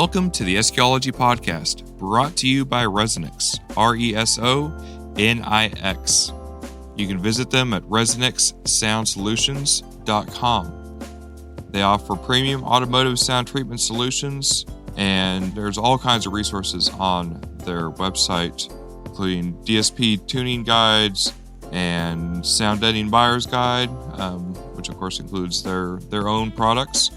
Welcome to the Eschatology Podcast, brought to you by Resonix, RESONIX. You can visit them at resonixsoundsolutions.com. They offer premium automotive sound treatment solutions, and there's all kinds of resources on their website, including DSP tuning guides and sound deadening buyer's guide, which of course includes their own products.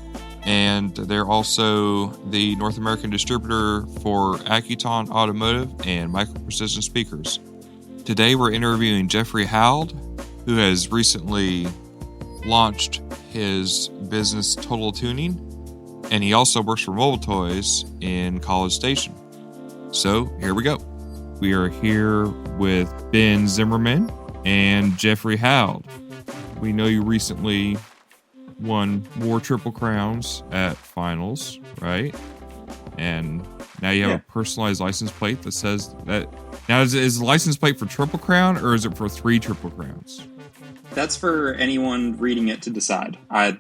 And they're also the North American distributor for Accuton Automotive and Micro Precision Speakers. Today we're interviewing Jeffrey Hald, who has recently launched his business Total Tuning, and he also works for Mobile Toys in College Station. So here we go. We are here with Ben Zimmerman and Jeffrey Hald. We know you recently won more Triple Crowns at finals, right? And now you have a personalized license plate that says that. Now, is the license plate for Triple Crown or is it for 3 Triple Crowns? That's for anyone reading it to decide. I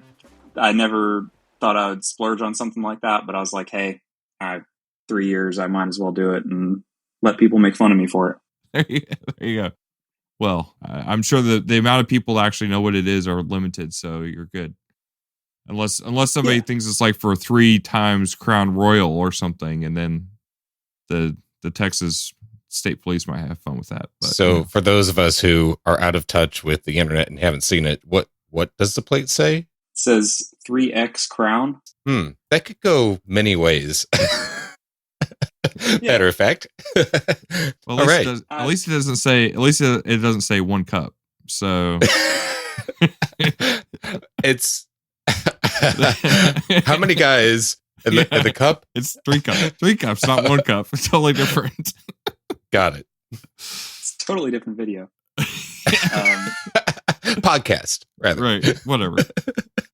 never thought I would splurge on something like that, but I was like, hey, 3 years, I might as well do it and let people make fun of me for it. There you go. Well, I'm sure that the amount of people that actually know what it is are limited, so you're good. Unless somebody thinks it's like for 3 times Crown Royal or something, and then the Texas State Police might have fun with that. But, so for those of us who are out of touch with the internet and haven't seen it, what does the plate say? It says 3X Crown. That could go many ways. Matter of fact. Well, at least it doesn't say 1 cup. So it's how many guys in the cup? It's 3 cups. 3 cups, not 1 cup. It's totally different. Got it. It's a totally different video. Podcast, rather. Right. Whatever.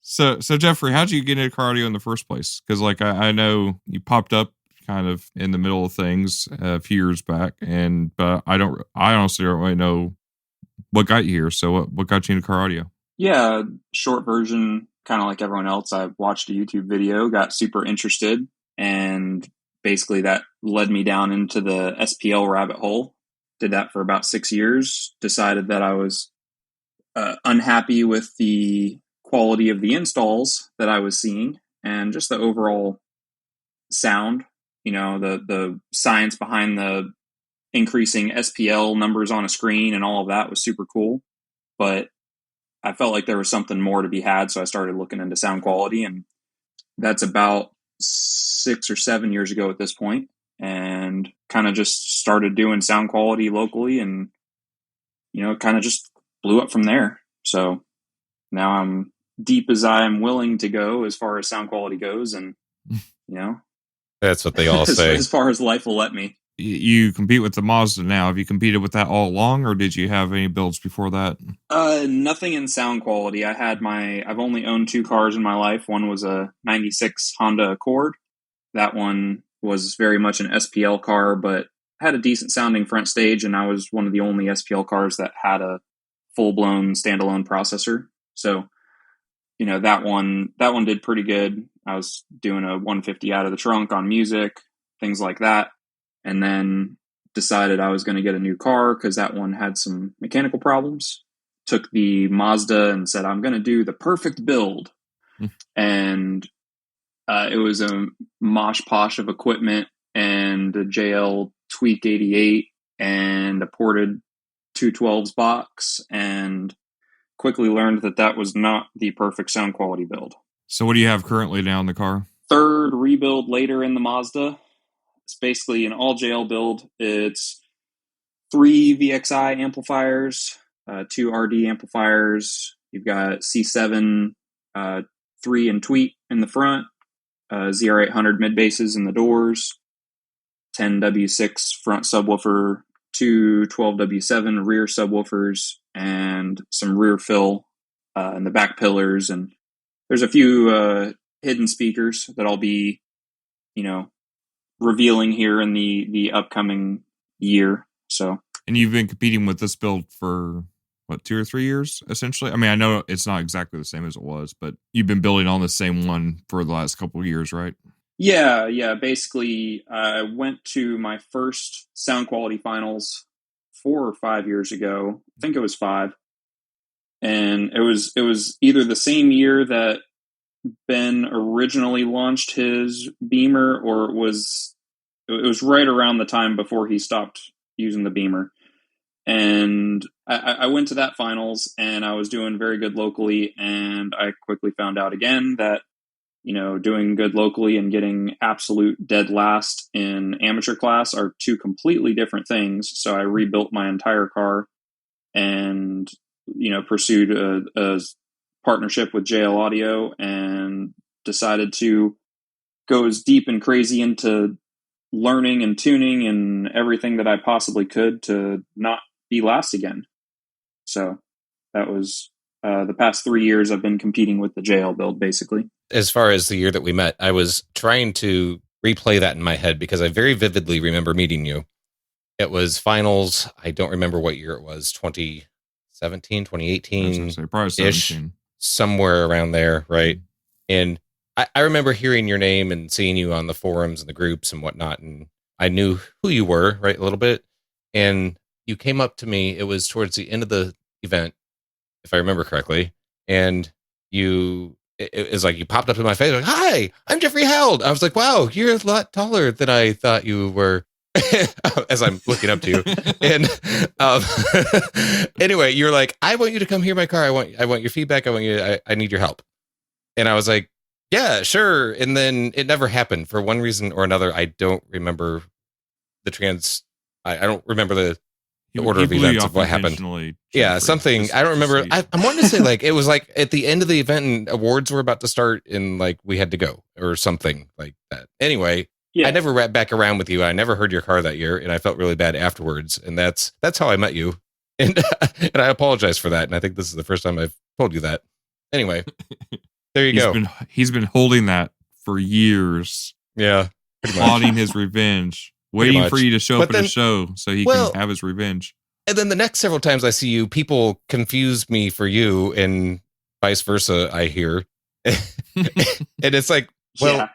So Jeffrey, how'd you get into cardio in the first place? Because I know you popped up kind of in the middle of things a few years back, but I honestly don't really know what got you here. So what got you into cardio? Yeah, short version, kind of like everyone else. I watched a YouTube video, got super interested, and basically that led me down into the SPL rabbit hole. Did that for about 6 years, decided that I was unhappy with the quality of the installs that I was seeing and just the overall sound, the science behind the increasing SPL numbers on a screen and all of that was super cool. But I felt like there was something more to be had, so I started looking into sound quality, and that's about 6 or 7 years ago at this point, and kind of just started doing sound quality locally, and it kind of just blew up from there. So now I'm deep as I'm willing to go as far as sound quality goes, and that's what they all say. As far as life will let me. You compete with the Mazda now. Have you competed with that all along, or did you have any builds before that? Nothing in sound quality. I've only owned 2 cars in my life. One was a 96 Honda Accord. That one was very much an SPL car, but had a decent sounding front stage, and I was one of the only SPL cars that had a full-blown standalone processor. So, that one did pretty good. I was doing a 150 out of the trunk on music, things like that. And then decided I was going to get a new car because that one had some mechanical problems. Took the Mazda and said, I'm going to do the perfect build. And it was a mosh posh of equipment and a JL Tweak 88 and a ported 212s box, and quickly learned that was not the perfect sound quality build. So what do you have currently now in the car? 3rd rebuild later in the Mazda. It's basically an all JL build. It's 3 VXI amplifiers, 2 RD amplifiers. You've got C7, 3 and tweet in the front, ZR800 mid basses in the doors, 10 W6 front subwoofer, 2 12W7 rear subwoofers, and some rear fill in the back pillars. And there's a few hidden speakers that I'll be, revealing here in the upcoming year. So, and you've been competing with this build for 2 or 3 years, essentially? I mean, I know it's not exactly the same as it was, but you've been building on the same one for the last couple of years, right? Yeah. Basically, I went to my first sound quality finals 4 or 5 years ago. I think it was 5, and it was either the same year that Ben originally launched his Beamer, or it was right around the time before he stopped using the Beamer. And I went to that finals, and I was doing very good locally, and I quickly found out again that doing good locally and getting absolute dead last in amateur class are two completely different things. So I rebuilt my entire car and, pursued a partnership with JL Audio and decided to go as deep and crazy into learning and tuning and everything that I possibly could to not be last again. So that was the past 3 years I've been competing with the JL build, basically. As far as the year that we met, I was trying to replay that in my head because I very vividly remember meeting you. It was finals. I don't remember what year it was, 2017, 2018, probably 17. Somewhere around there, right? And I remember hearing your name and seeing you on the forums and the groups and whatnot, and I knew who you were, right, a little bit. And you came up to me. It was towards the end of the event, if I remember correctly, and it was like you popped up in my face like, "Hi, I'm Jeffrey Hald." I was like, "Wow, you're a lot taller than I thought you were." As I'm looking up to you, and anyway, you're like, "I want you to come hear my car. I want your feedback. I need your help." And I was like, "Yeah, sure." And then it never happened for one reason or another. I don't remember I don't remember the order of events of what happened. Yeah, something I don't remember. I'm wanting to say like it was like at the end of the event and awards were about to start and like we had to go or something like that. Anyway, I never wrapped back around with you. I never heard your car that year, and I felt really bad afterwards. And that's how I met you. And I apologize for that. And I think this is the first time I've told you that. Anyway, there you go. He's been holding that for years. Yeah, plotting his revenge. Waiting for you to show up at a show so he can have his revenge. And then the next several times I see you, people confuse me for you and vice versa, I hear. And it's like, well,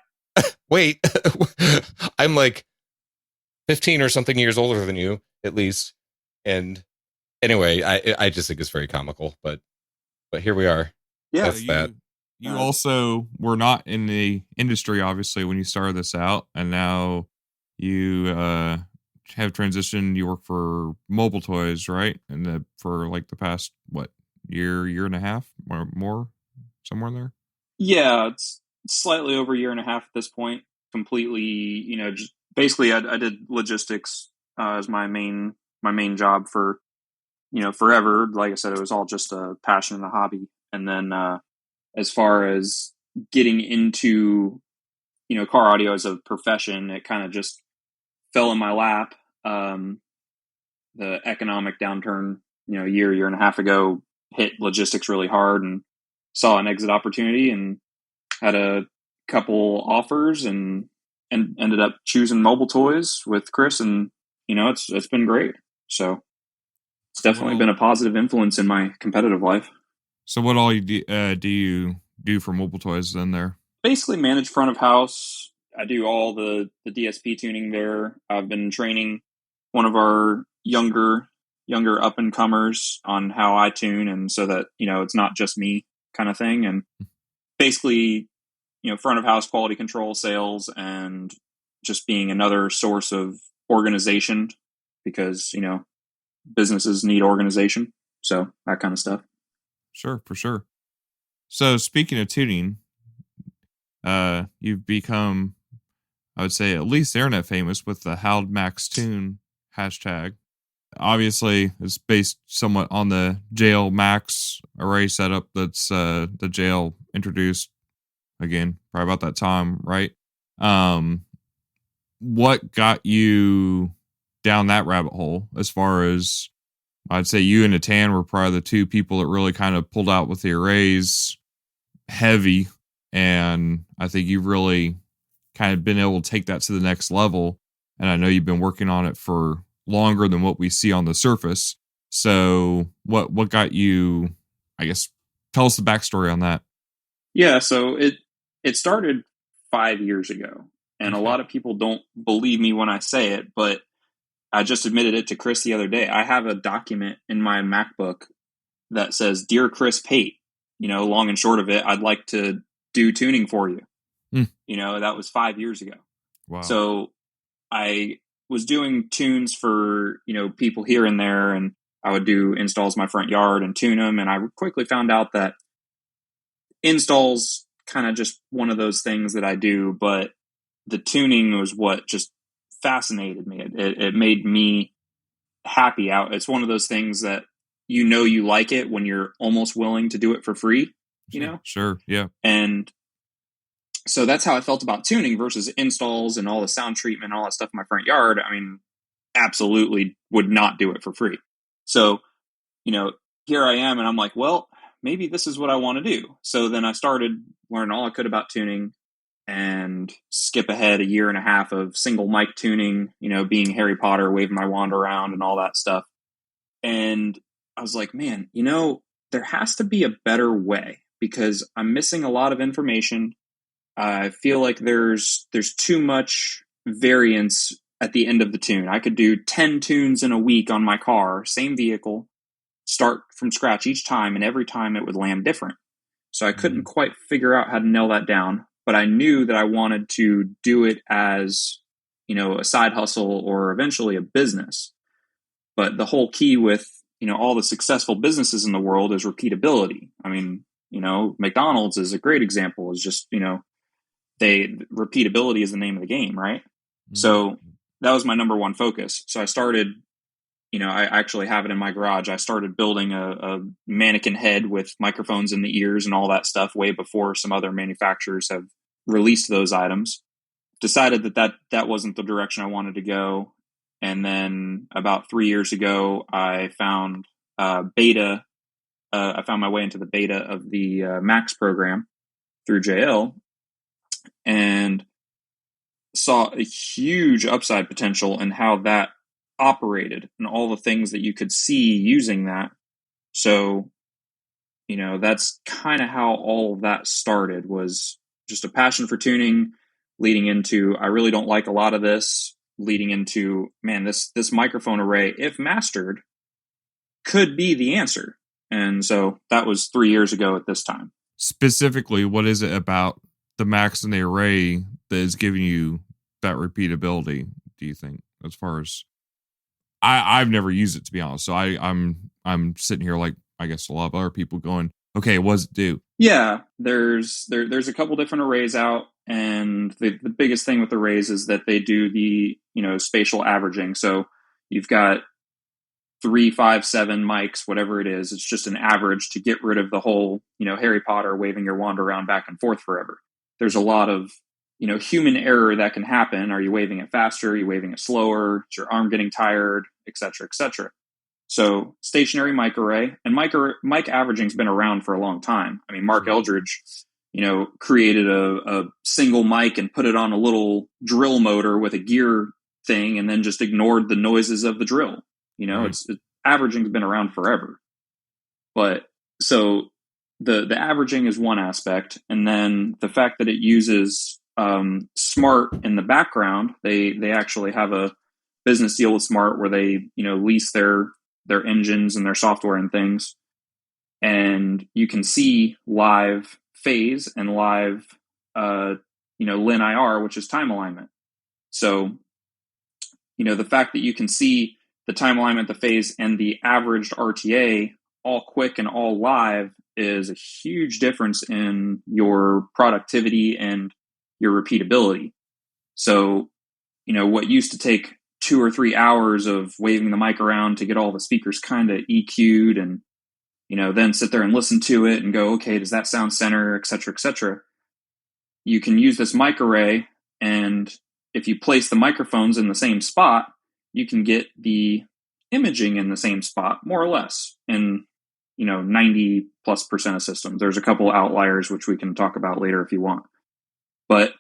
wait, I'm like 15 or something years older than you, at least. And anyway, I just think it's very comical, but here we are. Yeah. That's that. You also were not in the industry, obviously, when you started this out, and now you have transitioned. You work for Mobile Toys, right? And for like the past year and a half or more, somewhere in there. Yeah, it's slightly over a year and a half at this point. Completely, just basically, I did logistics as my main job for forever. Like I said, it was all just a passion and a hobby. And then as far as getting into car audio as a profession, it kind of just fell in my lap. The economic downturn, year and a half ago hit logistics really hard, and saw an exit opportunity and had a couple offers and ended up choosing Mobile Toys with Chris, and it's been great. So it's definitely been a positive influence in my competitive life. So what all do you do for Mobile Toys then there? Basically manage front of house. I do all the DSP tuning there. I've been training one of our younger up and comers on how I tune, and so that it's not just me kind of thing. And basically, front of house quality control, sales, and just being another source of organization, because businesses need organization. So that kind of stuff. Sure, for sure. So speaking of tuning, you've become, I would say, at least internet famous with the Hald Max Tune hashtag. Obviously, it's based somewhat on the JL Max array setup that's the JL introduced again, probably about that time, right? What got you down that rabbit hole? As far as, I'd say you and Natan were probably the two people that really kind of pulled out with the arrays heavy. And I think you've really kind of been able to take that to the next level. And I know you've been working on it for longer than what we see on the surface. So what got you, I guess, tell us the backstory on that. Yeah, so it started 5 years ago. And a lot of people don't believe me when I say it, but I just admitted it to Chris the other day. I have a document in my MacBook that says, "Dear Chris Pate, long and short of it, I'd like to do tuning for you." That was 5 years ago. Wow. So I was doing tunes for, people here and there, and I would do installs in my front yard and tune them. And I quickly found out that installs kind of just one of those things that I do, but the tuning was what just fascinated me. It made me happy out. It's one of those things that you like it when you're almost willing to do it for free, Sure. Yeah. And so that's how I felt about tuning versus installs and all the sound treatment and all that stuff in my front yard. I mean, absolutely would not do it for free. So, here I am, and I'm like, well, maybe this is what I want to do. So then I started learning all I could about tuning and skip ahead a year and a half of single mic tuning, being Harry Potter, waving my wand around and all that stuff. And I was like, man, there has to be a better way because I'm missing a lot of information. I feel like there's too much variance at the end of the tune. I could do 10 tunes in a week on my car, same vehicle, start from scratch each time, and every time it would land different. So I couldn't quite figure out how to nail that down, but I knew that I wanted to do it as, a side hustle or eventually a business. But the whole key with, all the successful businesses in the world is repeatability. I mean, McDonald's is a great example. Is just, repeatability is the name of the game, right? Mm-hmm. So that was my number one focus. So I started, I actually have it in my garage. I started building a mannequin head with microphones in the ears and all that stuff way before some other manufacturers have released those items. Decided that wasn't the direction I wanted to go. And then about 3 years ago, I found beta. I found my way into the beta of the Max program through JL and saw a huge upside potential in how that operated and all the things that you could see using that. So, that's kind of how all of that started, was just a passion for tuning, leading into, I really don't like a lot of this, leading into, man, this microphone array, if mastered, could be the answer. And so that was 3 years ago at this time. Specifically, what is it about the Max and the array that is giving you that repeatability, do you think, as far as I've never used it, to be honest. So I'm sitting here like I guess a lot of other people going, okay, what does it do? Yeah, there's a couple different arrays out, and the biggest thing with arrays is that they do the spatial averaging. So you've got 3, 5, 7 mics, whatever it is. It's just an average to get rid of the whole Harry Potter waving your wand around back and forth forever. There's a lot of human error that can happen. Are you waving it faster? Are you waving it slower? Is your arm getting tired? Et cetera, et cetera. So stationary mic array, and mic averaging has been around for a long time. I mean, Mark Eldridge, created a single mic and put it on a little drill motor with a gear thing, and then just ignored the noises of the drill. Averaging has been around forever. But so the averaging is one aspect, and then the fact that it uses Smart in the background. They actually have a business deal with Smart where they lease their engines and their software and things, and you can see live phase and live Lin IR, which is time alignment. So the fact that you can see the time alignment, the phase, and the averaged RTA all quick and all live is a huge difference in your productivity and your repeatability. So what used to take 2 or 3 hours of waving the mic around to get all the speakers kind of EQ'd and, then sit there and listen to it and go, okay, does that sound center, et cetera, et cetera. You can use this mic array, and if you place the microphones in the same spot, you can get the imaging in the same spot, more or less, in 90+% of systems. There's a couple outliers, which we can talk about later if you want. But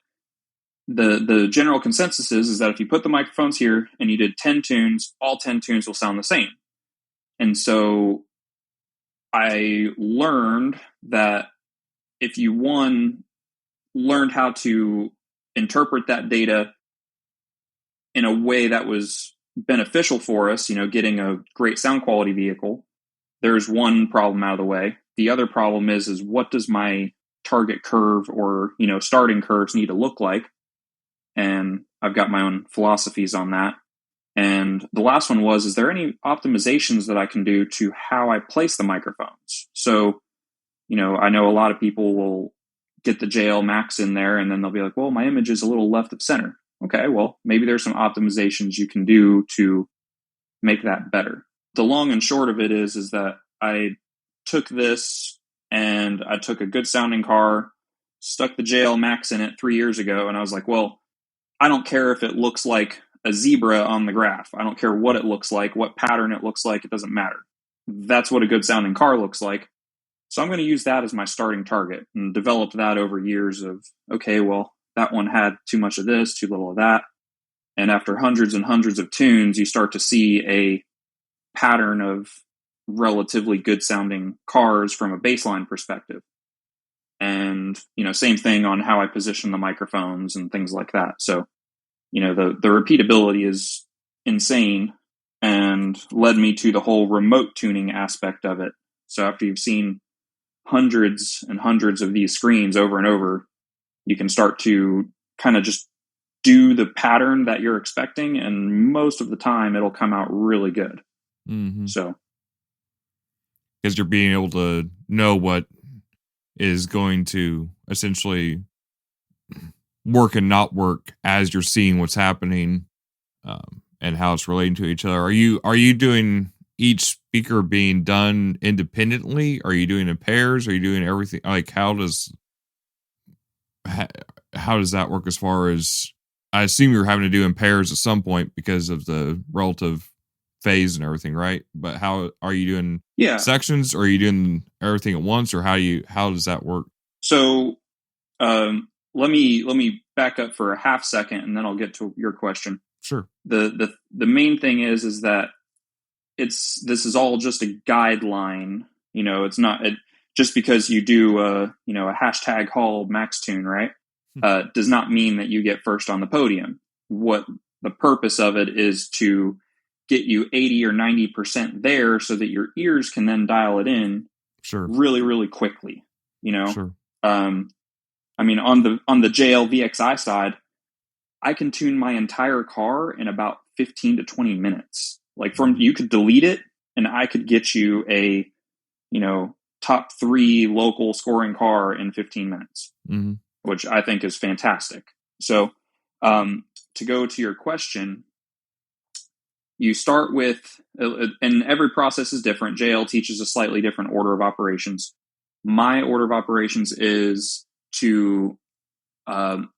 the general consensus is that if you put the microphones here and you did 10 tunes, all 10 tunes will sound the same. And so I learned that if you learned how to interpret that data in a way that was beneficial for us, getting a great sound quality vehicle, there's one problem out of the way. The other problem is what does my target curve or, starting curves need to look like? And I've got my own philosophies on that. And the last one was, is there any optimizations that I can do to how I place the microphones? So, I know a lot of people will get the JL Max in there and then they'll be like, well, my image is a little left of center. Okay, well, maybe there's some optimizations you can do to make that better. The long and short of it is that I took this and I took a good sounding car, stuck the JL Max in it 3 years ago, and I was like, well, I don't care if it looks like a zebra on the graph. I don't care what it looks like, what pattern it looks like. It doesn't matter. That's what a good sounding car looks like. So I'm going to use that as my starting target and developed that over years of, okay, well, that one had too much of this, too little of that. And after hundreds and hundreds of tunes, you start to see a pattern of relatively good sounding cars from a baseline perspective. And, same thing on how I position the microphones and things like that. So, the repeatability is insane and led me to the whole remote tuning aspect of it. So after you've seen hundreds and hundreds of these screens over and over, you can start to kind of just do the pattern that you're expecting. And most of the time it'll come out really good. Mm-hmm. So, because you're being able to know what is going to essentially work and not work as you're seeing what's happening, and how it's relating to each other. Are you doing each speaker being done independently? Are you doing in pairs? Are you doing everything? Like, how does that work as far as, I assume you're having to do in pairs at some point because of the relative phase and everything, right? But how are you doing sections? Or are you doing everything at once, or how does that work? So, let me back up for a half second and then I'll get to your question. Sure. The main thing is that this is all just a guideline. It's not just because you do a hashtag Hald max tune, right? Does not mean that you get first on the podium. What the purpose of it is to get you 80 or 90% there so that your ears can then dial it in really, really quickly. Sure. I mean, on the JL VXI side, I can tune my entire car in about 15 to 20 minutes. Like you could delete it and I could get you a, top 3 local scoring car in 15 minutes, mm-hmm. which I think is fantastic. So, to go to your question, you start with, and every process is different. JL teaches a slightly different order of operations. My order of operations is to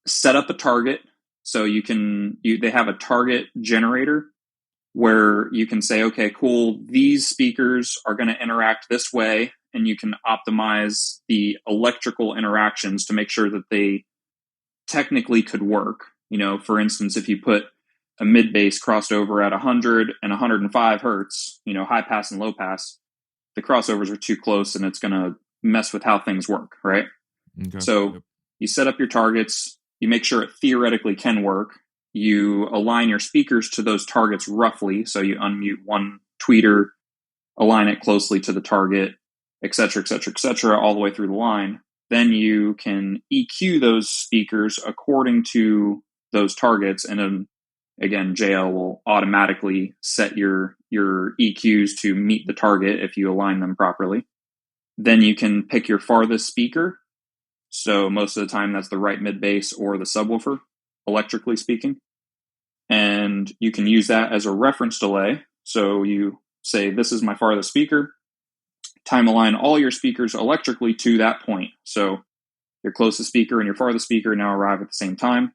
set up a target. So they have a target generator where you can say, okay, cool, these speakers are going to interact this way, and you can optimize the electrical interactions to make sure that they technically could work. For instance, if you put a mid bass crossed over at 100 and 105 hertz, high pass and low pass, the crossovers are too close and it's going to mess with how things work, right? Okay. So you set up your targets, you make sure it theoretically can work, you align your speakers to those targets roughly, so you unmute one tweeter, align it closely to the target, et cetera, all the way through the line. Then you can EQ those speakers according to those targets, and then again, JL will automatically set your EQs to meet the target if you align them properly. Then you can pick your farthest speaker. So most of the time that's the right mid bass or the subwoofer, electrically speaking. And you can use that as a reference delay. So you say, this is my farthest speaker. Time align all your speakers electrically to that point. So your closest speaker and your farthest speaker now arrive at the same time.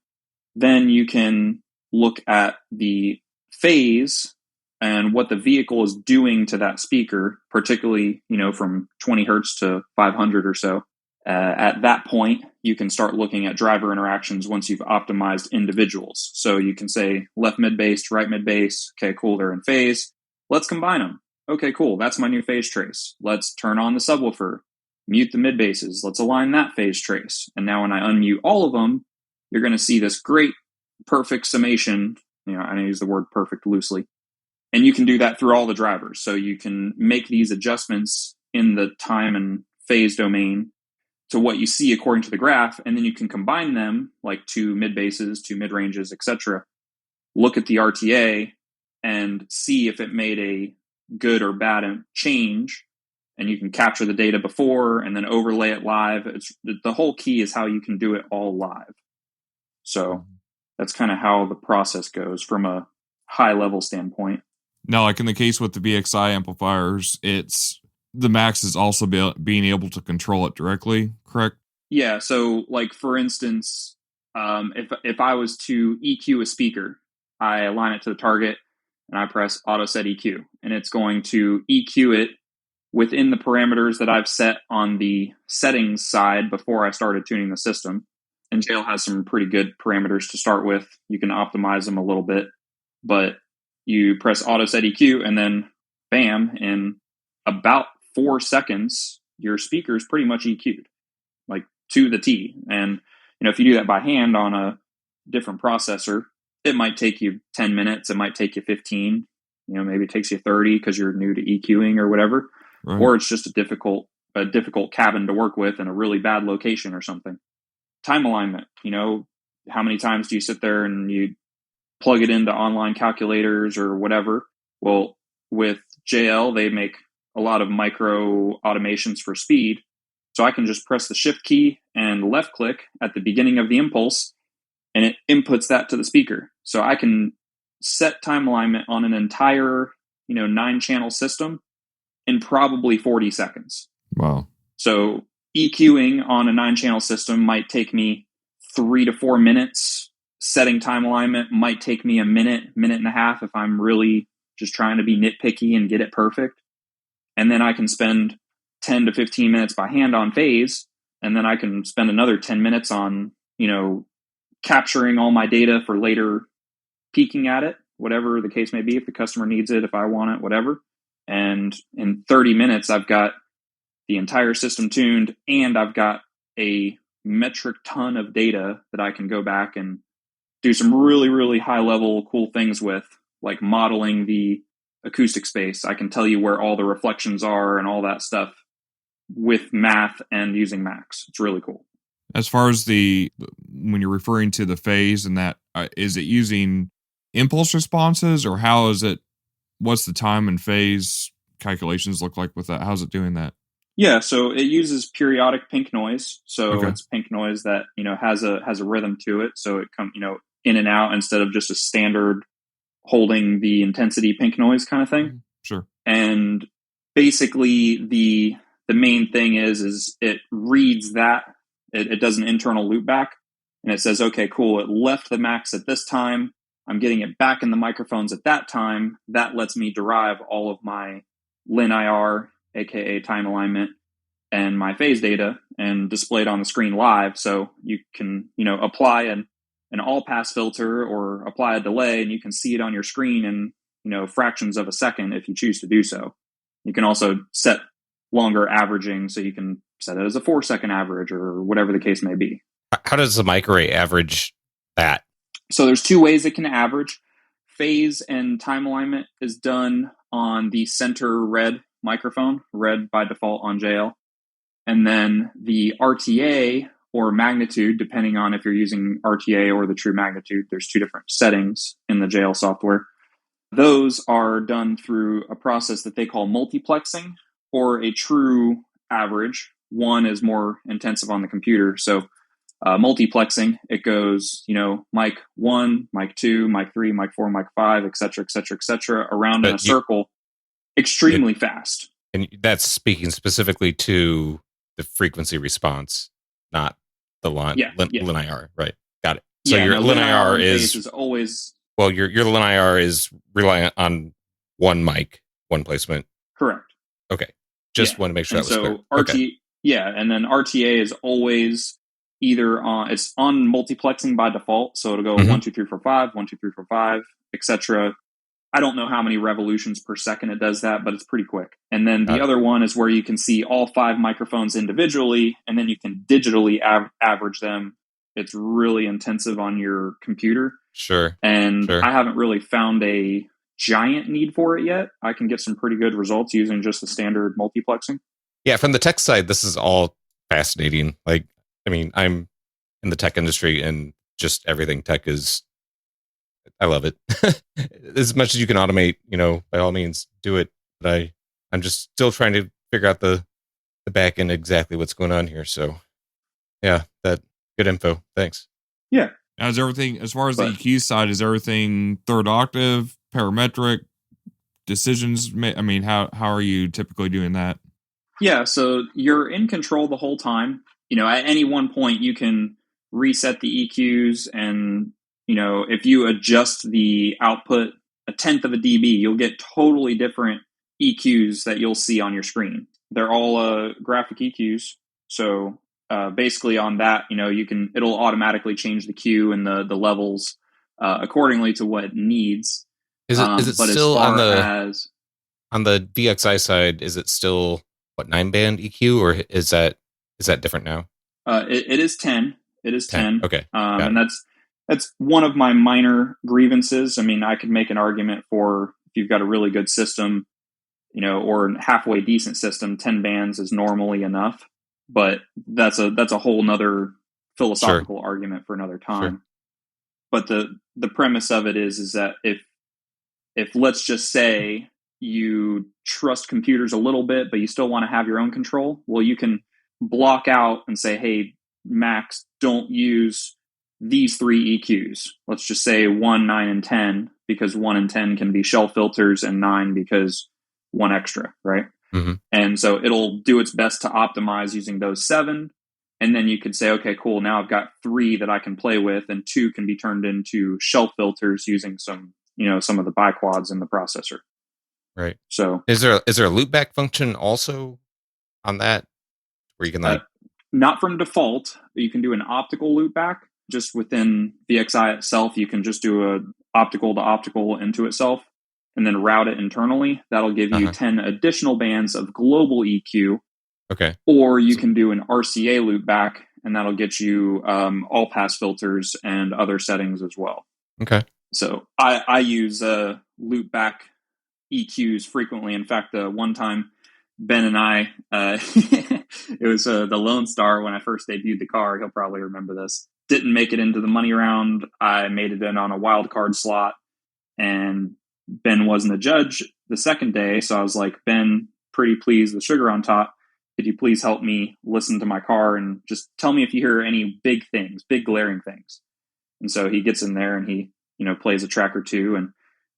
Then you can look at the phase and what the vehicle is doing to that speaker, particularly, from 20 hertz to 500 or so. At that point, you can start looking at driver interactions once you've optimized individuals. So you can say left mid bass, right mid bass. Okay, cool, they're in phase. Let's combine them. Okay, cool, that's my new phase trace. Let's turn on the subwoofer, mute the mid basses. Let's align that phase trace. And now when I unmute all of them, you're going to see this great, perfect summation. I use the word perfect loosely. And you can do that through all the drivers. So you can make these adjustments in the time and phase domain to what you see according to the graph, and then you can combine them, like two mid bases, two mid ranges, etc. Look at the RTA and see if it made a good or bad change, and you can capture the data before and then overlay it live. The whole key is how you can do it all live. So that's kind of how the process goes from a high level standpoint. Now, like in the case with the VXI amplifiers, it's the max is also being able to control it directly, correct? Yeah. So, like for instance, if I was to EQ a speaker, I align it to the target and I press auto set EQ, and it's going to EQ it within the parameters that I've set on the settings side before I started tuning the system. And JL has some pretty good parameters to start with. You can optimize them a little bit, but you press auto set EQ and then bam, in about 4 seconds, your speaker is pretty much EQ'd, like to the T. And, if you do that by hand on a different processor, it might take you 10 minutes. It might take you 15, maybe it takes you 30 because you're new to EQing or whatever. Right. Or it's just a difficult cabin to work with in a really bad location or something. Time alignment, how many times do you sit there and you plug it into online calculators or whatever? Well, with JL, they make a lot of micro automations for speed. So I can just press the shift key and left click at the beginning of the impulse, and it inputs that to the speaker. So I can set time alignment on an entire, 9-channel system in probably 40 seconds. Wow. So EQing on a 9-channel system might take me 3 to 4 minutes. Setting time alignment might take me a minute and a half if I'm really just trying to be nitpicky and get it perfect. And then I can spend 10 to 15 minutes by hand on phase, and then I can spend another 10 minutes on, capturing all my data for later peeking at it, whatever the case may be, if the customer needs it, if I want it, whatever. And in 30 minutes, I've got the entire system tuned, and I've got a metric ton of data that I can go back and do some really, really high level cool things with, like modeling the acoustic space. I can tell you where all the reflections are and all that stuff with math and using Max. It's really cool. As far as when you're referring to the phase and that, is it using impulse responses, or what's the time and phase calculations look like with that? How's it doing that? Yeah, so it uses periodic pink noise. So It's pink noise that, has a rhythm to it. So it comes, in and out instead of just a standard holding the intensity pink noise kind of thing. Sure. And basically the main thing is it reads that, it does an internal loop back, and it says, okay, cool, it left the max at this time. I'm getting it back in the microphones at that time. That lets me derive all of my LinIR, aka time alignment, and my phase data and display it on the screen live. So you can, apply an all pass filter or apply a delay, and you can see it on your screen in, fractions of a second if you choose to do so. You can also set longer averaging, so you can set it as a 4-second average or whatever the case may be. How does the microarray average that? So there's 2 ways it can average. Phase and time alignment is done on the center red microphone, red by default on JL. And then the RTA or magnitude, depending on if you're using RTA or the true magnitude, there's 2 different settings in the JL software. Those are done through a process that they call multiplexing or a true average. One is more intensive on the computer. So multiplexing, it goes, mic 1, mic 2, mic 3, mic 4, mic 5, et cetera, around in a circle extremely fast. And that's speaking specifically to the frequency response, not the LinIR, right? Got it. So your LinIR is always... Well, your LinIR is reliant on one mic, one placement. Correct. Okay. Just want to make sure that was clear. Okay. Yeah, and then RTA is always either it's on multiplexing by default, so it'll go 1, 2, 3, 4, 5, 1, 2, 3, 4, 5, etc. I don't know how many revolutions per second it does that, but it's pretty quick. And then the other one is where you can see all 5 microphones individually, and then you can digitally average them. it's really intensive on your computer. Sure. And I haven't really found a giant need for it yet. I can get some pretty good results using just the standard multiplexing. Yeah, from the tech side, this is all fascinating. Like, I mean, I'm in the tech industry, and just everything tech is, I love it. As much as you can automate, by all means, do it. But I'm just still trying to figure out the back end exactly what's going on here. So, yeah, that good info. Thanks. Yeah. Now, is everything, as far as the EQ side, is everything third octave, parametric, decisions? I mean, how are you typically doing that? Yeah, so you're in control the whole time. At any one point, you can reset the EQs, and if you adjust the output a tenth of a dB, you'll get totally different EQs that you'll see on your screen. They're all graphic EQs. So basically on that, it'll automatically change the Q and the levels accordingly to what it needs. Is it still on the VXI side? Is it still 9-band EQ, or is that different now? It is 10. It is 10. Okay. And that's one of my minor grievances. I mean, I could make an argument for if you've got a really good system, or a halfway decent system, 10 bands is normally enough. But that's a whole nother philosophical argument for another time. Sure. But the premise of it is that if let's just say you trust computers a little bit, but you still want to have your own control, well, you can block out and say, hey, Max, don't use these 3 EQs. Let's just say 1, 9, and 10, because 1 and 10 can be shell filters, and 9 because 1 extra, right? Mm-hmm. And so it'll do its best to optimize using those 7. And then you could say, okay, cool. Now I've got 3 that I can play with, and 2 can be turned into shell filters using some of the biquads in the processor. Right. So is there a loopback function also on that where you can not from default, but you can do an optical loopback just within VXI itself. You can just do a optical to optical into itself and then route it internally. That'll give you 10 additional bands of global EQ. Okay. Or you can do an RCA loopback, and that'll get you all pass filters and other settings as well. Okay. So I use loopback EQs frequently. In fact, one time Ben and I, it was the Lone Star when I first debuted the car. He'll probably remember this. Didn't make it into the money round. I made it in on a wild card slot, and Ben wasn't a judge the second day. So I was like, Ben, pretty pleased with sugar on top. Could you please help me listen to my car and just tell me if you hear any big things, big glaring things? And so he gets in there and he, plays a track or two, and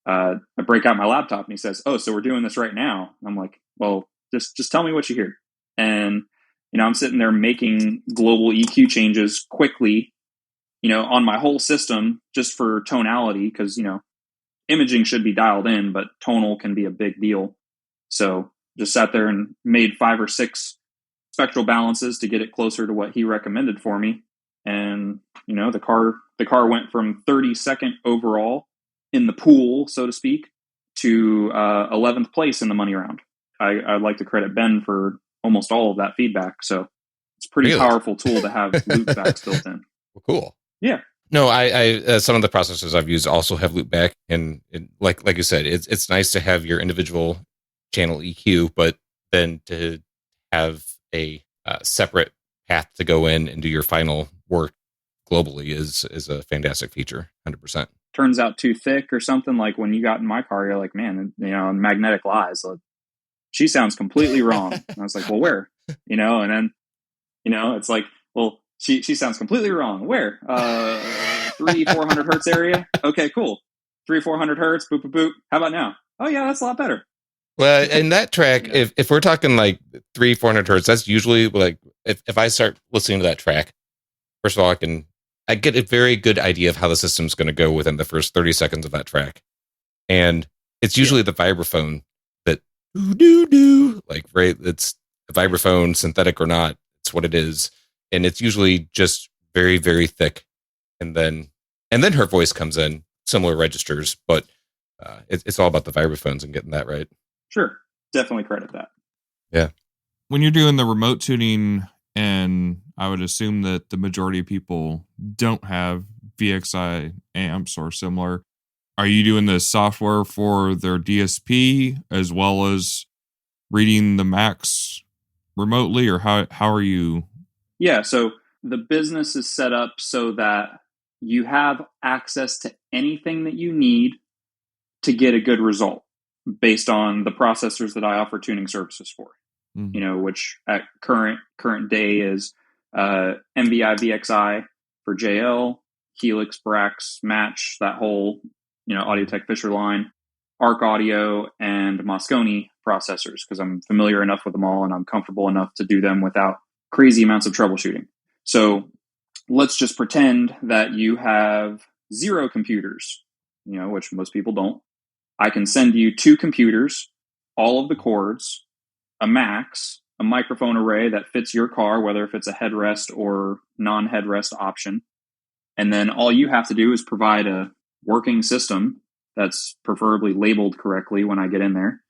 I break out my laptop and he says, "Oh, so we're doing this right now?" And I'm like, "Well, just tell me what you hear." And, I'm sitting there making global EQ changes quickly, on my whole system just for tonality, because, imaging should be dialed in, but tonal can be a big deal. So just sat there and made 5 or 6 spectral balances to get it closer to what he recommended for me. And, the car went from 32nd overall in the pool, so to speak, to 11th place in the money round. I'd like to credit Ben for almost all of that feedback. So it's a pretty powerful tool to have loopbacks built in. Well, cool. Yeah. No, I some of the processors I've used also have loopback, and like you said, it's nice to have your individual channel EQ, but then to have a separate path to go in and do your final work globally is a fantastic feature. 100%. Turns out too thick or something. Like when you got in my car, you're like, man, magnetic lies. Like, she sounds completely wrong. And I was like, well, where? And then, it's like, well, she sounds completely wrong. Where? 300-400 hertz area. Okay, cool. 300-400 hertz. Boop, boop, boop. How about now? Oh yeah, that's a lot better. Well, in that track, if we're talking like 300-400 hertz, that's usually like if I start listening to that track, first of all, I get a very good idea of how the system's going to go within the first 30 seconds of that track, and it's usually the vibraphone that like, right. It's the vibraphone, synthetic or not, it's what it is, and it's usually just very, very thick, and then her voice comes in, similar registers, but it's all about the vibraphones and getting that right. Sure. Definitely credit that. Yeah. When you're doing the remote tuning And I would assume that the majority of people don't have VXI amps or similar. Are you doing the software for their DSP as well as reading the Macs remotely, or how are you? Yeah, so the business is set up so that you have access to anything that you need to get a good result based on the processors that I offer tuning services for. Mm-hmm. Which at current day is MVI VXI for JL, Helix, Brax, Match, that whole Audio-Tech Fisher line, Arc Audio, and Moscone processors, because I'm familiar enough with them all and I'm comfortable enough to do them without crazy amounts of troubleshooting. So let's just pretend that you have 0 computers, which most people don't. I can send you 2 computers, all of the cords, a Max, a microphone array that fits your car, whether if it's a headrest or non-headrest option. And then all you have to do is provide a working system that's preferably labeled correctly when I get in there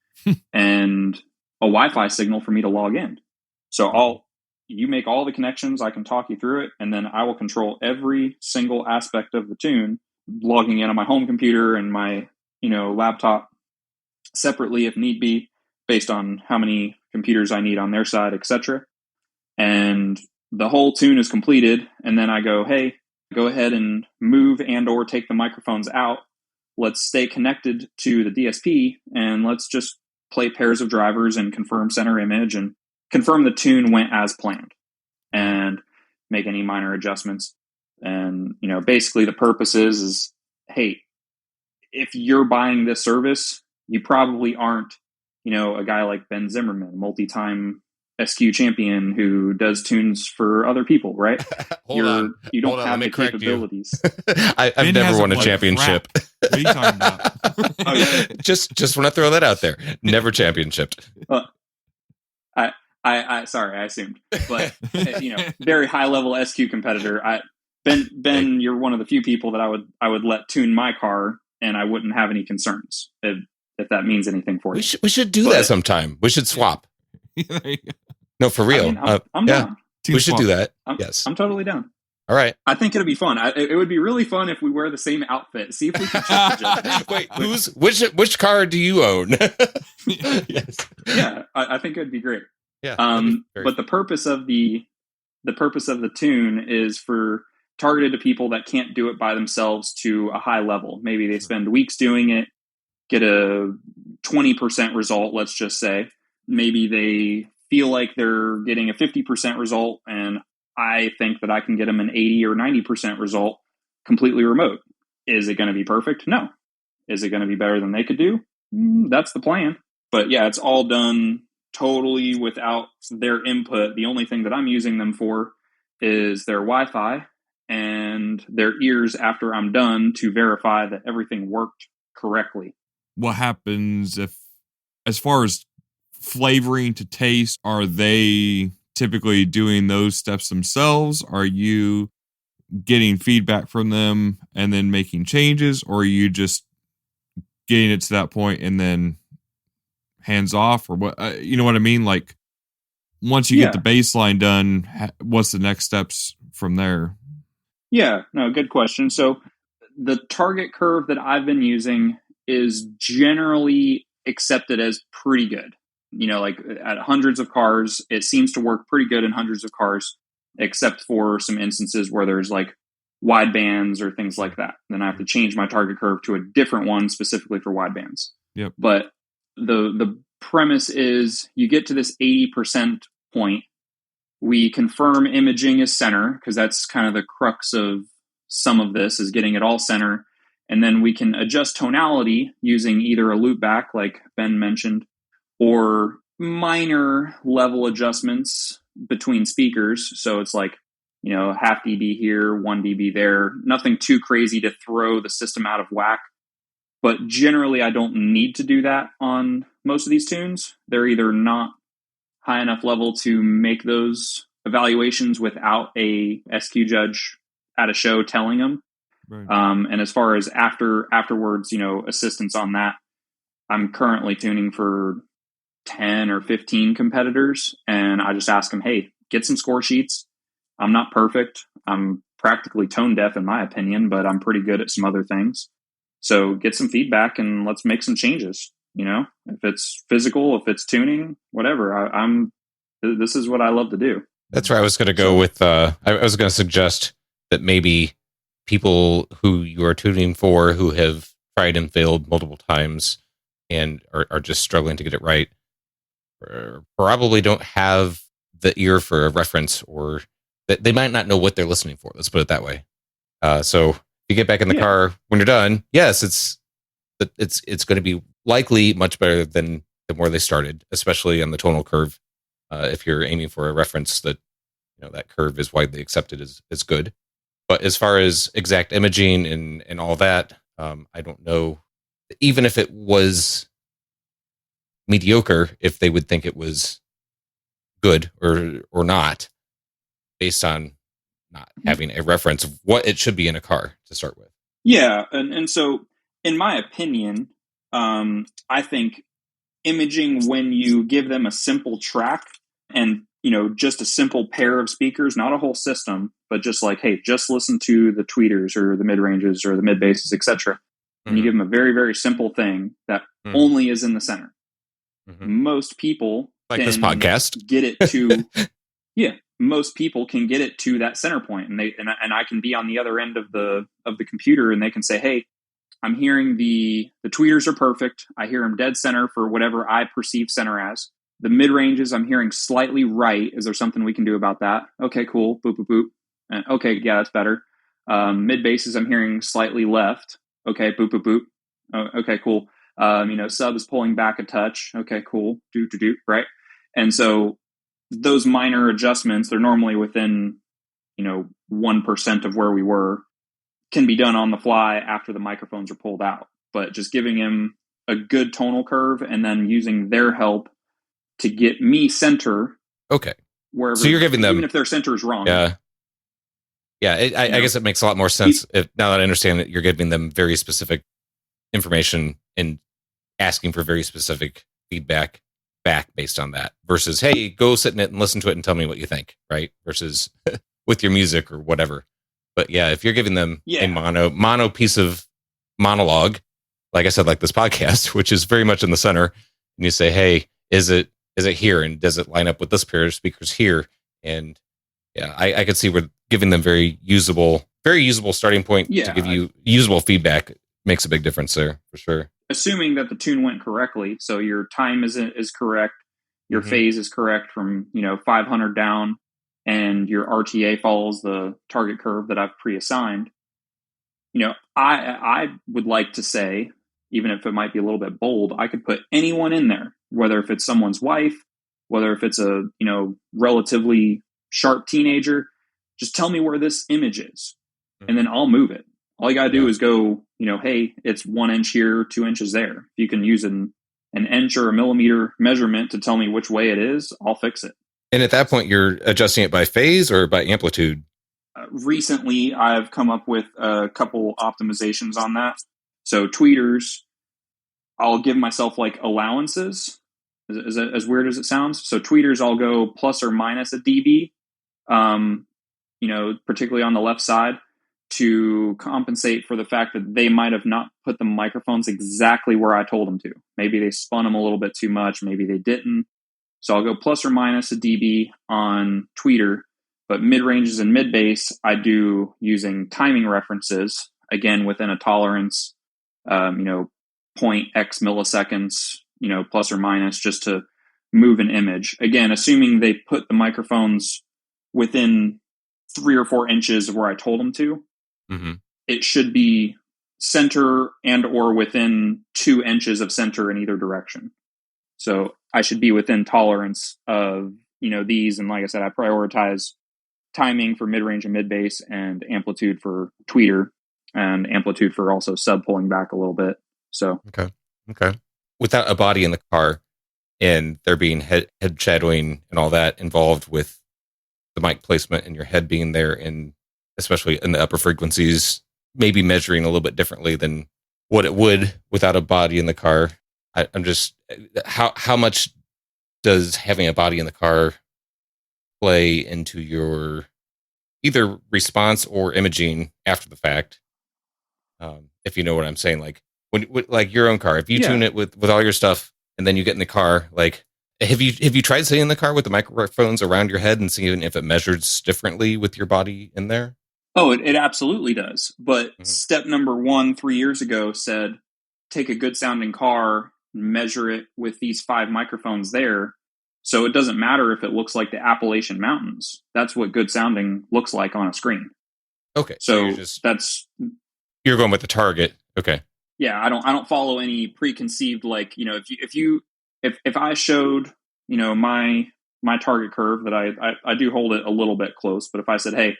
and a Wi-Fi signal for me to log in. So you make all the connections, I can talk you through it, and then I will control every single aspect of the tune, logging in on my home computer and my laptop separately if need be, based on how many computers I need on their side, etc. And the whole tune is completed, and then I go, hey, go ahead and move and or take the microphones out. Let's stay connected to the DSP, and let's just play pairs of drivers and confirm center image and confirm the tune went as planned and make any minor adjustments. And, basically the purpose is, hey, if you're buying this service, you probably aren't, a guy like Ben Zimmerman, multi-time SQ champion who does tunes for other people, right? You don't have the capabilities. I've never won a championship. What are you talking about? Just want to throw that out there. Never championshiped. I sorry, I assumed, but very high level SQ competitor. Ben, you're one of the few people that I would let tune my car, and I wouldn't have any concerns if that means anything for you. We should do that sometime. We should swap. No, for real. I mean, I'm down. We should do that. Yes, I'm totally down. All right. I think it'd be fun. It would be really fun if we wear the same outfit. See if we can change it. Wait, which car do you own? Yes. Yeah, I think it'd be great. Yeah. But the purpose of the tune is for targeted to people that can't do it by themselves to a high level. Maybe they spend weeks doing it, get a 20% result, let's just say. Maybe they feel like they're getting a 50% result, and I think that I can get them an 80 or 90% result completely remote. Is it going to be perfect? No. Is it going to be better than they could do? That's the plan. But yeah, it's all done totally without their input. The only thing that I'm using them for is their Wi-Fi and their ears after I'm done to verify that everything worked correctly. What happens if, as far as flavoring to taste, are they typically doing those steps themselves? Are you getting feedback from them and then making changes, or are you just getting it to that point and then hands off, or what? You know what I mean? Like, once you get the baseline done, what's the next steps from there? Yeah, no, good question. So the target curve that I've been using is generally accepted as pretty good. Like at hundreds of cars, it seems to work pretty good in hundreds of cars, except for some instances where there's like wide bands or things like that. Then I have to change my target curve to a different one specifically for wide bands. Yep. But the premise is you get to this 80% point. We confirm imaging is center, because that's kind of the crux of some of this, is getting it all center. And then we can adjust tonality using either a loop back, like Ben mentioned, or minor level adjustments between speakers. So it's like, half dB here, 1 dB there. Nothing too crazy to throw the system out of whack. But generally, I don't need to do that on most of these tunes. They're either not high enough level to make those evaluations without a SQ judge at a show telling them. Right. And as far as afterwards, assistance on that, I'm currently tuning for 10 or 15 competitors, and I just ask them, hey, get some score sheets. I'm not perfect. I'm practically tone deaf in my opinion, but I'm pretty good at some other things. So get some feedback and let's make some changes. If it's physical, if it's tuning, whatever, this is what I love to do. That's where I was going to go with, I was going to suggest that maybe people who you are tuning for, who have tried and failed multiple times and are just struggling to get it right, probably don't have the ear for a reference, or that they might not know what they're listening for. Let's put it that way. So if you get back in the car when you're done, yes, it's going to be likely much better than where they started, especially on the tonal curve. If you're aiming for a reference that that curve is widely accepted as good. But as far as exact imaging and all that, I don't know. Even if it was mediocre, if they would think it was good or not, based on not having a reference of what it should be in a car to start with. Yeah, and so in my opinion, I think imaging, when you give them a simple track and just a simple pair of speakers, not a whole system, but just like, hey, just listen to the tweeters or the mid ranges or the mid basses, etc. And you give them a very, very simple thing that only is in the center. Most people like this podcast get it to most people can get it to that center point, and I can be on the other end of the computer, and they can say, hey, I'm hearing the tweeters are perfect. I hear them dead center for whatever I perceive center as. The mid ranges, I'm hearing slightly right. Is there something we can do about that? Okay, cool. Boop, boop, boop. Okay, yeah, that's better. Mid basses, I'm hearing slightly left. Okay, boop, boop, boop. Okay, cool. Sub is pulling back a touch. Okay, cool. Do, right? And so those minor adjustments, they're normally within, 1% of where we were, can be done on the fly after the microphones are pulled out. But just giving him a good tonal curve and then using their help to get me center. Okay. Wherever, so you're giving them, even if their center is wrong. Yeah. Yeah. I guess it makes a lot more sense now that I understand that you're giving them very specific information and asking for very specific feedback back based on that, versus, hey, go sit in it and listen to it and tell me what you think. Right. Versus with your music or whatever. But yeah, if you're giving them a mono piece of monologue, like I said, like this podcast, which is very much in the center, and you say, hey, is it here, and does it line up with this pair of speakers here? And yeah, I could see we're giving them very usable starting point to give you usable feedback. Makes a big difference there for sure. Assuming that the tune went correctly, so your time is correct, your phase is correct from 500 down, and your RTA follows the target curve that I've pre-assigned. I would like to say, even if it might be a little bit bold, I could put anyone in there, whether if it's someone's wife, whether if it's a relatively sharp teenager. Just tell me where this image is, and then I'll move it. All you got to do is go, hey, it's 1 inch here, 2 inches there. If you can use an inch or a millimeter measurement to tell me which way it is, I'll fix it. And at that point, you're adjusting it by phase or by amplitude? Recently, I've come up with a couple optimizations on that. So tweeters, I'll give myself like allowances. Is it as weird as it sounds? So tweeters, I'll go plus or minus a dB, particularly on the left side, to compensate for the fact that they might have not put the microphones exactly where I told them to. Maybe they spun them a little bit too much. Maybe they didn't. So I'll go plus or minus a dB on tweeter, but mid ranges and mid bass I do using timing references, again within a tolerance, point X milliseconds, plus or minus, just to move an image. Again, assuming they put the microphones within 3 or 4 inches of where I told them to. It should be center and or within 2 inches of center in either direction. So I should be within tolerance of, these. And like I said, I prioritize timing for mid-range and mid-bass, and amplitude for tweeter, and amplitude for also sub pulling back a little bit. So Okay. Without a body in the car and there being head shadowing and all that involved with the mic placement and your head being there, and especially in the upper frequencies, maybe measuring a little bit differently than what it would without a body in the car. I'm just, how much does having a body in the car play into your either response or imaging after the fact. If you know what I'm saying, like like your own car, if you tune it with all your stuff and then you get in the car, like have you tried sitting in the car with the microphones around your head and seeing if it measures differently with your body in there? Oh, it absolutely does. But step number 1, 3 years ago said, take a good sounding car, measure it with these 5 microphones there. So it doesn't matter if it looks like the Appalachian Mountains. That's what good sounding looks like on a screen. Okay. So you're going with the target. Okay. Yeah, I don't follow any preconceived, like, if I showed, my target curve that I do hold it a little bit close, but if I said, hey,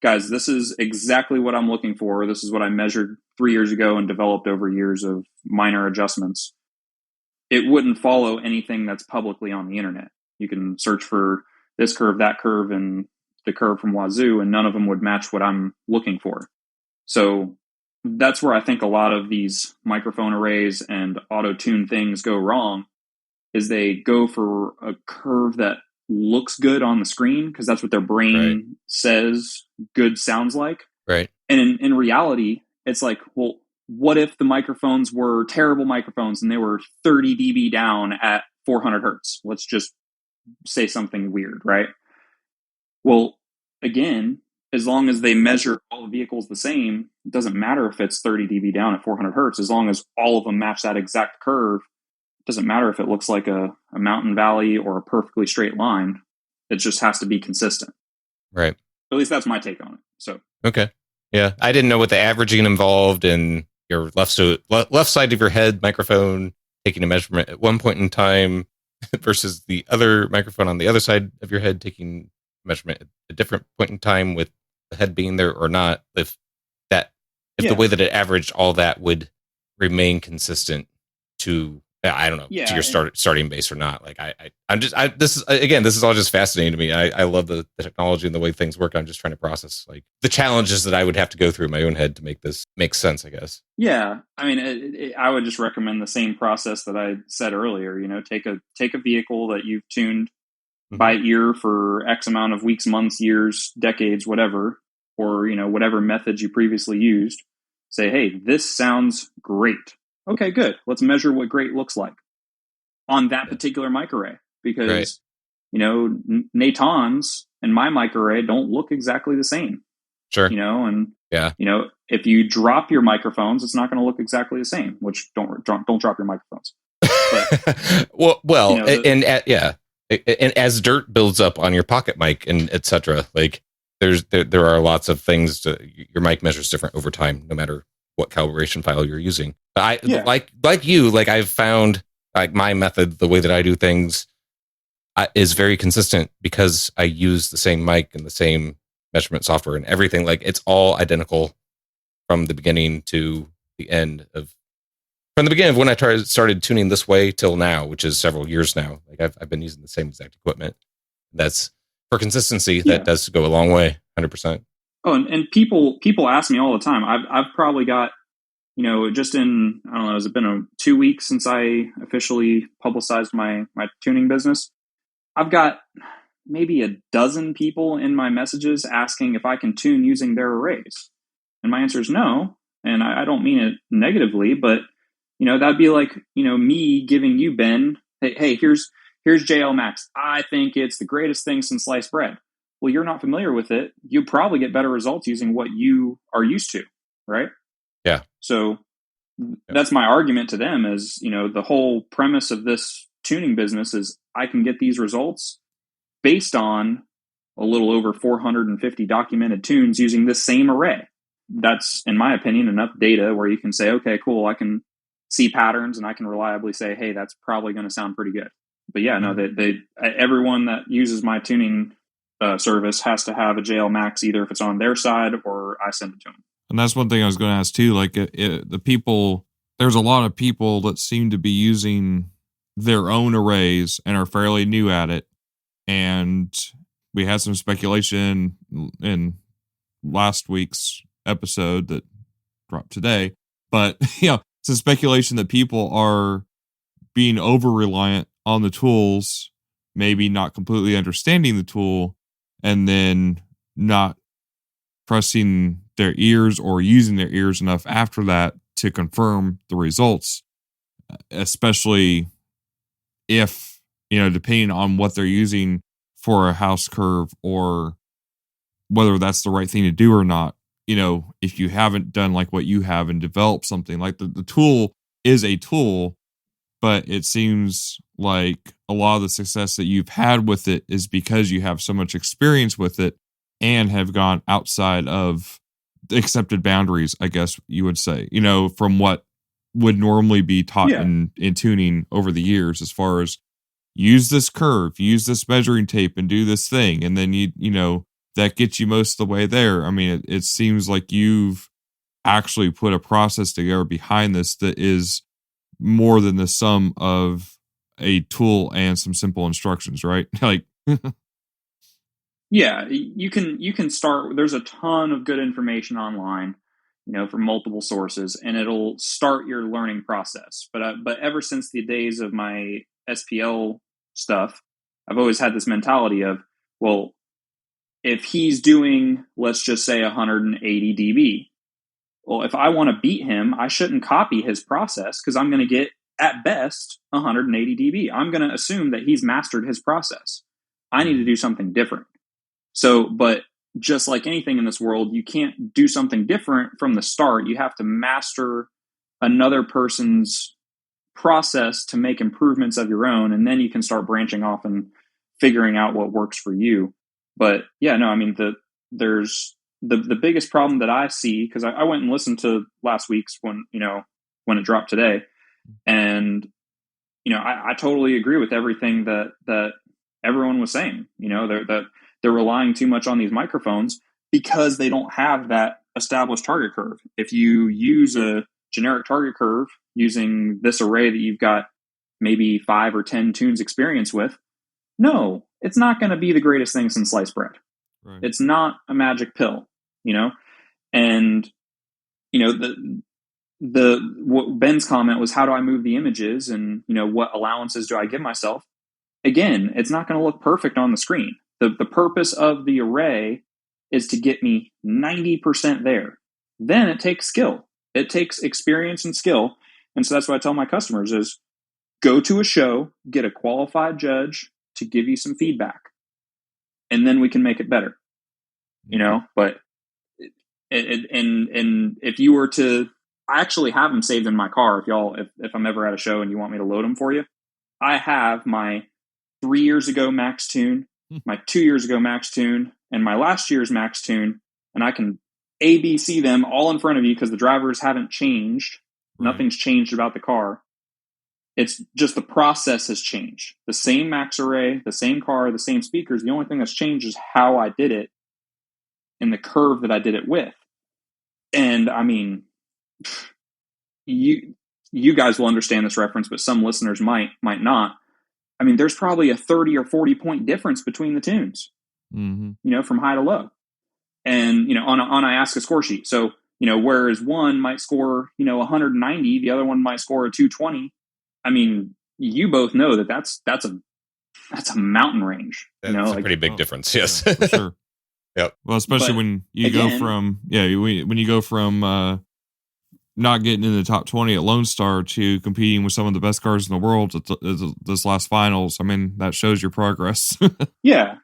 guys, this is exactly what I'm looking for. This is what I measured 3 years ago and developed over years of minor adjustments. It wouldn't follow anything that's publicly on the internet. You can search for this curve, that curve, and the curve from Wazoo, and none of them would match what I'm looking for. So that's where I think a lot of these microphone arrays and auto-tune things go wrong, is they go for a curve that looks good on the screen because that's what their brain says good sounds like. Right. And in reality, it's like, well, what if the microphones were terrible microphones and they were 30 dB down at 400 hertz? Let's just say something weird, right? Well, again, as long as they measure all the vehicles the same, it doesn't matter if it's 30 dB down at 400 hertz. As long as all of them match that exact curve, it doesn't matter if it looks like a mountain valley or a perfectly straight line. It just has to be consistent. Right. At least that's my take on it. So okay. Yeah. I didn't know what the averaging involved in your left side of your head microphone taking a measurement at one point in time versus the other microphone on the other side of your head taking measurement at a different point in time with the head being there or not. If the way that it averaged all that would remain consistent to, I don't know, to your starting base or not. Like this is all just fascinating to me. I love the technology and the way things work. I'm just trying to process like the challenges that I would have to go through in my own head to make this make sense, I guess. Yeah. I mean, I would just recommend the same process that I said earlier, take a vehicle that you've tuned by ear for X amount of weeks, months, years, decades, whatever, or, whatever methods you previously used. Say, hey, this sounds great. Okay, good. Let's measure what great looks like on that particular mic array because, Natan's and my mic array don't look exactly the same. Sure. If you drop your microphones, it's not going to look exactly the same, which don't drop your microphones. But, and as dirt builds up on your pocket mic and etc., like there are lots of things your mic measures different over time, no matter what calibration file you're using. But I've found like my method, the way that I do things is very consistent because I use the same mic and the same measurement software and everything. Like it's all identical from the beginning to the end from the beginning of when I started tuning this way till now, which is several years now. Like I've been using the same exact equipment. That's for consistency. That does go a long way, 100%. Oh, and people ask me all the time. I've probably got, just in, I don't know, has it been 2 weeks since I officially publicized my tuning business? I've got maybe a dozen people in my messages asking if I can tune using their arrays. And my answer is no. And I don't mean it negatively, but, that'd be like, me giving you, Ben, hey, here's JL Max. I think it's the greatest thing since sliced bread. Well, you're not familiar with it. You probably get better results using what you are used to, right? Yeah. So that's my argument to them is, the whole premise of this tuning business is I can get these results based on a little over 450 documented tunes using this same array. That's, in my opinion, enough data where you can say, okay, cool, I can see patterns and I can reliably say, hey, that's probably going to sound pretty good. But yeah, no, everyone that uses my tuning service has to have a JL Max, either if it's on their side or I send it to them. And that's one thing I was going to ask too. Like there's a lot of people that seem to be using their own arrays and are fairly new at it. And we had some speculation in last week's episode that dropped today, but some speculation that people are being over reliant on the tools, maybe not completely understanding the tool, and then not pressing their ears or using their ears enough after that to confirm the results, especially if, depending on what they're using for a house curve or whether that's the right thing to do or not. If you haven't done like what you have and developed something like the tool is a tool, but it seems like a lot of the success that you've had with it is because you have so much experience with it and have gone outside of the accepted boundaries, I guess you would say, from what would normally be taught in tuning over the years, as far as use this curve, use this measuring tape and do this thing. And then that gets you most of the way there. I mean, it seems like you've actually put a process together behind this that is more than the sum of a tool and some simple instructions, right? Like, yeah, you can start. There's a ton of good information online, from multiple sources, and it'll start your learning process. But ever since the days of my SPL stuff, I've always had this mentality of, well, if he's doing, let's just say 180 dB, well, if I want to beat him, I shouldn't copy his process because I'm going to get at best 180 dB. I'm going to assume that he's mastered his process. I need to do something different. So, but just like anything in this world, you can't do something different from the start. You have to master another person's process to make improvements of your own, and then you can start branching off and figuring out what works for you. But yeah, no, I mean, there's the biggest problem that I see, because I went and listened to last week's when it dropped today, and I totally agree with everything that everyone was saying. That they're relying too much on these microphones because they don't have that established target curve. If you use a generic target curve using this array that you've got maybe 5 or 10 tunes experience with, no, it's not going to be the greatest thing since sliced bread. Right. It's not a magic pill, and what Ben's comment was, how do I move the images, and what allowances do I give myself? Again, it's not going to look perfect on the screen. The purpose of the array is to get me 90% there. Then it takes skill. It takes experience and skill. And so that's what I tell my customers is, go to a show, get a qualified judge to give you some feedback, and then we can make it better. But and if you were to, I actually have them saved in my car. If I'm ever at a show and you want me to load them for you, I have my 3 years ago max tune, my 2 years ago max tune, and my last year's max tune, and I can ABC them all in front of you because the drivers haven't changed. Right. Nothing's changed about the car. It's just the process has changed. The same max array, the same car, the same speakers. The only thing that's changed is how I did it and the curve that I did it with. And I mean, you guys will understand this reference, but some listeners might not. I mean, there's probably a 30 or 40 point difference between the tunes, from high to low. And, on a ask a score sheet. So, whereas one might score, 190, the other one might score a 220. I mean, you both know that's a mountain range. That's a pretty big difference. Yes. Yeah, for sure. Yep. Well, especially when you go from not getting in the top 20 at Lone Star to competing with some of the best cars in the world at this last finals. I mean, that shows your progress. Yeah.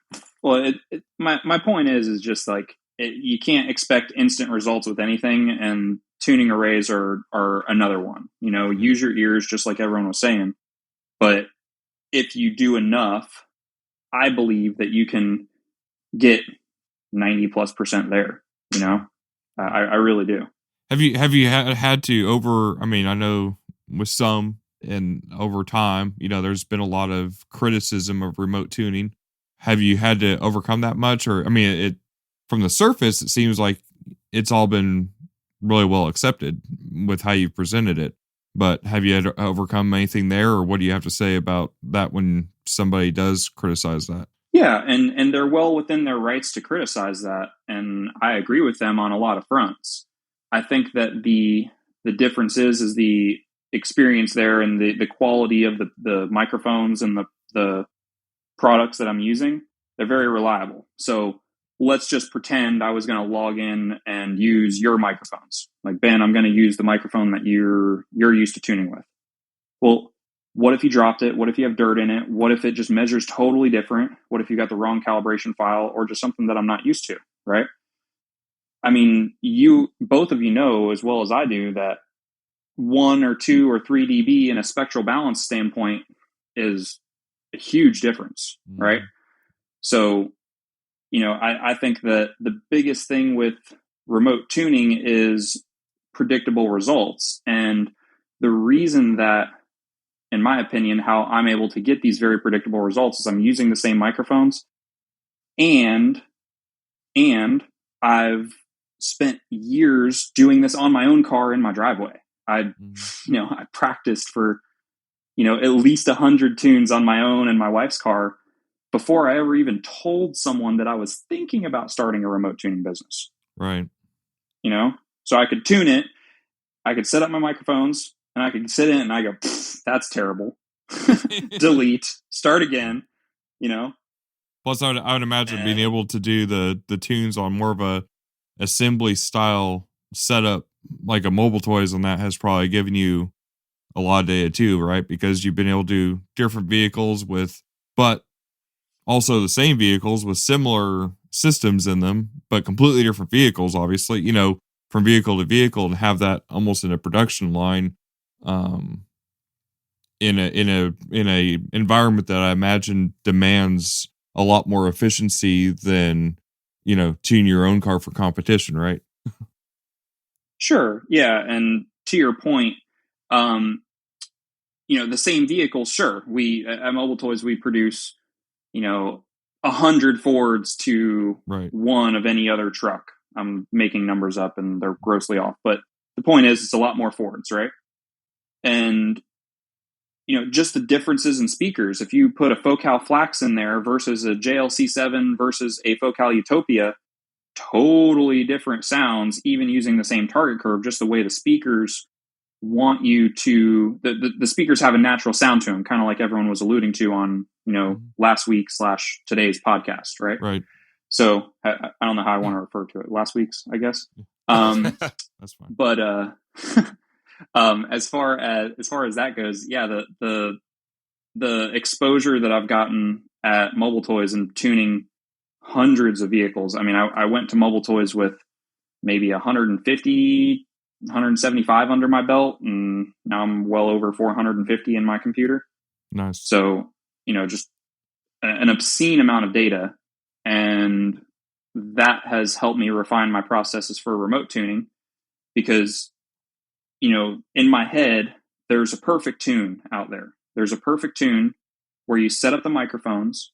Well, my point is just like, you can't expect instant results with anything, and tuning arrays are another one. Use your ears, just like everyone was saying. But if you do enough, I believe that you can get 90+% there. I really do. Have you had to I mean, I know with some and over time, there's been a lot of criticism of remote tuning. Have you had to overcome that much? Or, I mean, from the surface, it seems like it's all been really well accepted with how you've presented it. But have you had to overcome anything there, or what do you have to say about that when somebody does criticize that? Yeah, and they're well within their rights to criticize that, and I agree with them on a lot of fronts. I think that the difference is the experience there and the quality of the microphones and the products that I'm using. They're very reliable. So let's just pretend I was going to log in and use your microphones. Like, Ben, I'm going to use the microphone that you're used to tuning with. Well, what if you dropped it? What if you have dirt in it? What if it just measures totally different? What if you got the wrong calibration file or just something that I'm not used to, right? I mean, both of you know as well as I do that 1 or 2 or 3 dB in a spectral balance standpoint is a huge difference, right? So, I think that the biggest thing with remote tuning is predictable results. And the reason that, in my opinion, how I'm able to get these very predictable results is I'm using the same microphones, and I've spent years doing this on my own car in my driveway. I practiced for, at least 100 tunes on my own and my wife's car before I ever even told someone that I was thinking about starting a remote tuning business. Right. So I could tune it, I could set up my microphones, and I could sit in it and I go, that's terrible. Delete, start again, Plus, I would imagine being able to do the tunes on more of a assembly style setup, like a Mobile Toys, and that has probably given you a lot of data too, right? Because you've been able to do different vehicles but also the same vehicles with similar systems in them, but completely different vehicles, obviously, from vehicle to vehicle, and have that almost in a production line, in a environment that I imagine demands a lot more efficiency than, tune your own car for competition, right? Sure. Yeah. And to your point, the same vehicles, sure. We, at Mobile Toys, we produce, 100 Fords to one of any other truck. I'm making numbers up and they're grossly off. But the point is, it's a lot more Fords, right? And, just the differences in speakers. If you put a Focal Flax in there versus a JLC7 versus a Focal Utopia, totally different sounds, even using the same target curve, just the way the speakers want you to, the speakers have a natural sound to them, kind of like everyone was alluding to on, last week / today's podcast, right? Right. So I don't know how I want to refer to it. Last week's, I guess. That's fine. But as far as that goes, yeah, the exposure that I've gotten at Mobile Toys and tuning hundreds of vehicles. I mean, I went to Mobile Toys with maybe 150, 175 under my belt, and now I'm well over 450 in my computer. Nice. So, just an obscene amount of data, and that has helped me refine my processes for remote tuning because, in my head, there's a perfect tune out there. There's a perfect tune where you set up the microphones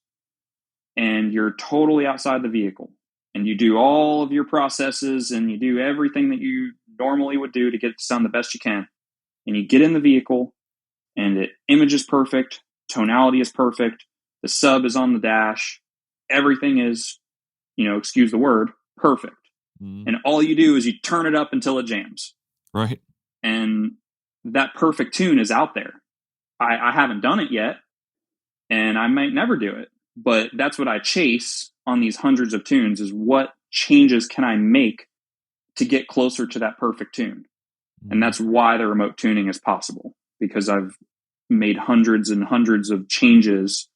and you're totally outside the vehicle and you do all of your processes and you do everything that you normally would do to get it to sound the best you can. And you get in the vehicle and the image is perfect. Tonality is perfect. The sub is on the dash. Everything is, excuse the word, perfect. And all you do is you turn it up until it jams. Right. And that perfect tune is out there. I haven't done it yet, and I might never do it, but that's what I chase on these hundreds of tunes is what changes can I make to get closer to that perfect tune. And that's why the remote tuning is possible, because I've made hundreds and hundreds of changes,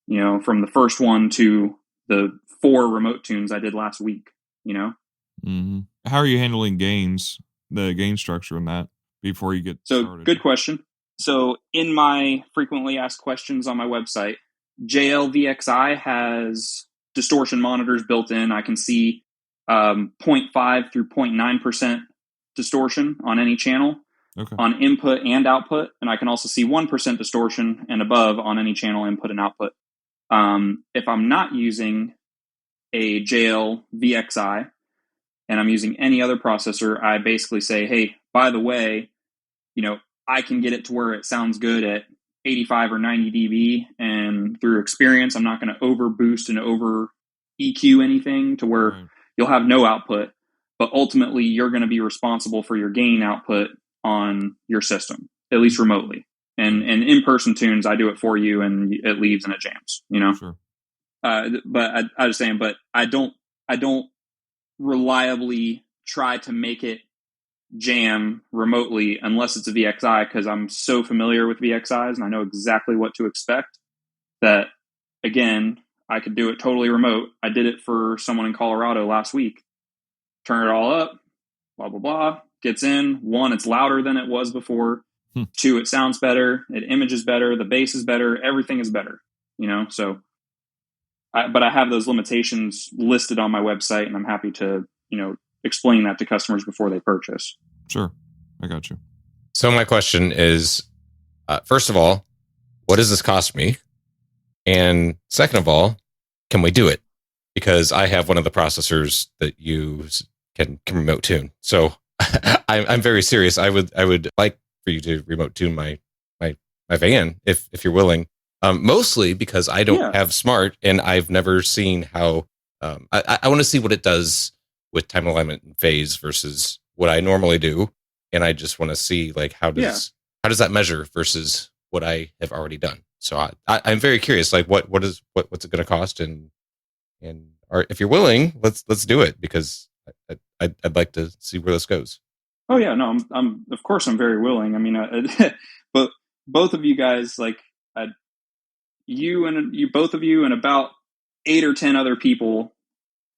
from the first one to the 4 remote tunes I did last week, How are you handling gains, the gain structure in that before you get started? Good question. So in my frequently asked questions on my website, JLVXI has distortion monitors built in. I can see 0.5 through 0.9% distortion on any channel on input and output. And I can also see 1% distortion and above on any channel input and output. If I'm not using a JLVXI and I'm using any other processor, I basically say, hey, by the way, I can get it to where it sounds good at 85 or 90 dB. And through experience, I'm not going to over boost and over EQ anything to where you'll have no output. But ultimately, you're going to be responsible for your gain output on your system, at least remotely. And in-person tunes, I do it for you and it leaves and it jams, Sure. But I was saying, but I don't reliably try to make it jam remotely unless it's a VXI, because I'm so familiar with VXIs and I know exactly what to expect that, again, I could do it totally remote. I did it for someone in Colorado last week. Turn it all up, blah, blah, blah. Gets in. 1, it's louder than it was before. 2, it sounds better. It images better. The bass is better. Everything is better, so but I have those limitations listed on my website, and I'm happy to, explain that to customers before they purchase. Sure. I got you. So my question is, first of all, what does this cost me? And second of all, can we do it? Because I have one of the processors that can remote tune. So I'm very serious. I would like for you to remote tune my van if you're willing. Mostly because I don't have smart, and I've never seen how. I want to see what it does with time alignment and phase versus what I normally do, and I just want to see like how does that measure versus what I have already done. So I'm very curious, like what's it going to cost, and if you're willing, let's do it, because I'd like to see where this goes. Oh yeah, no, I'm of course I'm very willing. I mean, but both of you guys, like both of you and about 8 or 10 other people,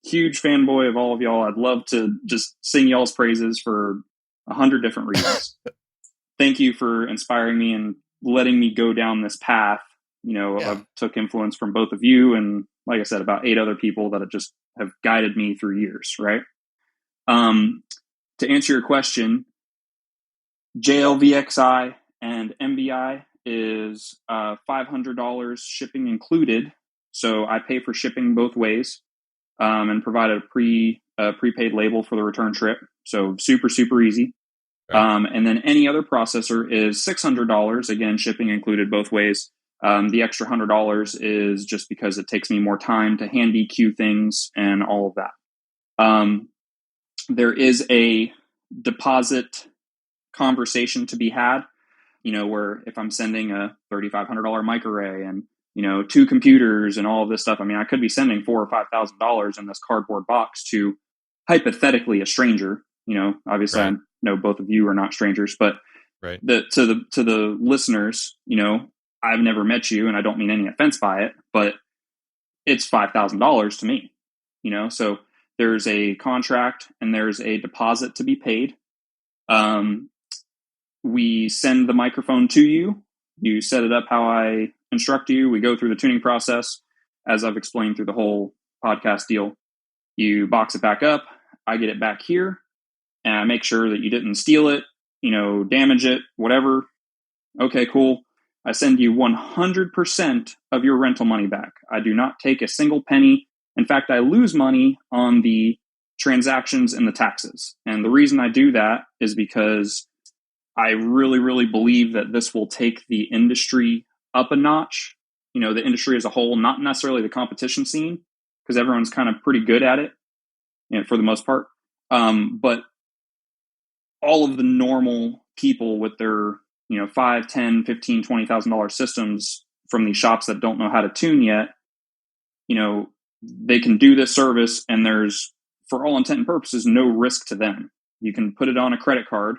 huge fanboy of all of y'all. I'd love to just sing y'all's praises for 100 different reasons. Thank you for inspiring me and letting me go down this path. I took influence from both of you and, like I said, about 8 other people that have guided me through years, right? To answer your question, JLVXI and MBI is $500 shipping included. So I pay for shipping both ways, and provide a prepaid label for the return trip. So super, super easy. Right. And then any other processor is $600, again, shipping included both ways. The extra $100 is just because it takes me more time to hand EQ things and all of that. There is a deposit conversation to be had, where if I'm sending a $3,500 mic array and, 2 computers and all of this stuff, I mean, I could be sending $4,000 or $5,000 in this cardboard box to hypothetically a stranger. Obviously right. I know both of you are not strangers, but right. To the listeners, I've never met you and I don't mean any offense by it, but it's $5,000 to me, so there's a contract and there's a deposit to be paid. We send the microphone to you. You set it up how I instruct you. We go through the tuning process, as I've explained through the whole podcast deal. You box it back up. I get it back here, and I make sure that you didn't steal it, damage it, whatever. Okay, cool. I send you 100% of your rental money back. I do not take a single penny. In fact, I lose money on the transactions and the taxes. And the reason I do that is because I really, really believe that this will take the industry up a notch. The industry as a whole, not necessarily the competition scene, because everyone's kind of pretty good at it, for the most part. But all of the normal people with their, $5, $10, $15, $20,000 systems from these shops that don't know how to tune yet, they can do this service, and there's, for all intent and purposes, no risk to them. You can put it on a credit card,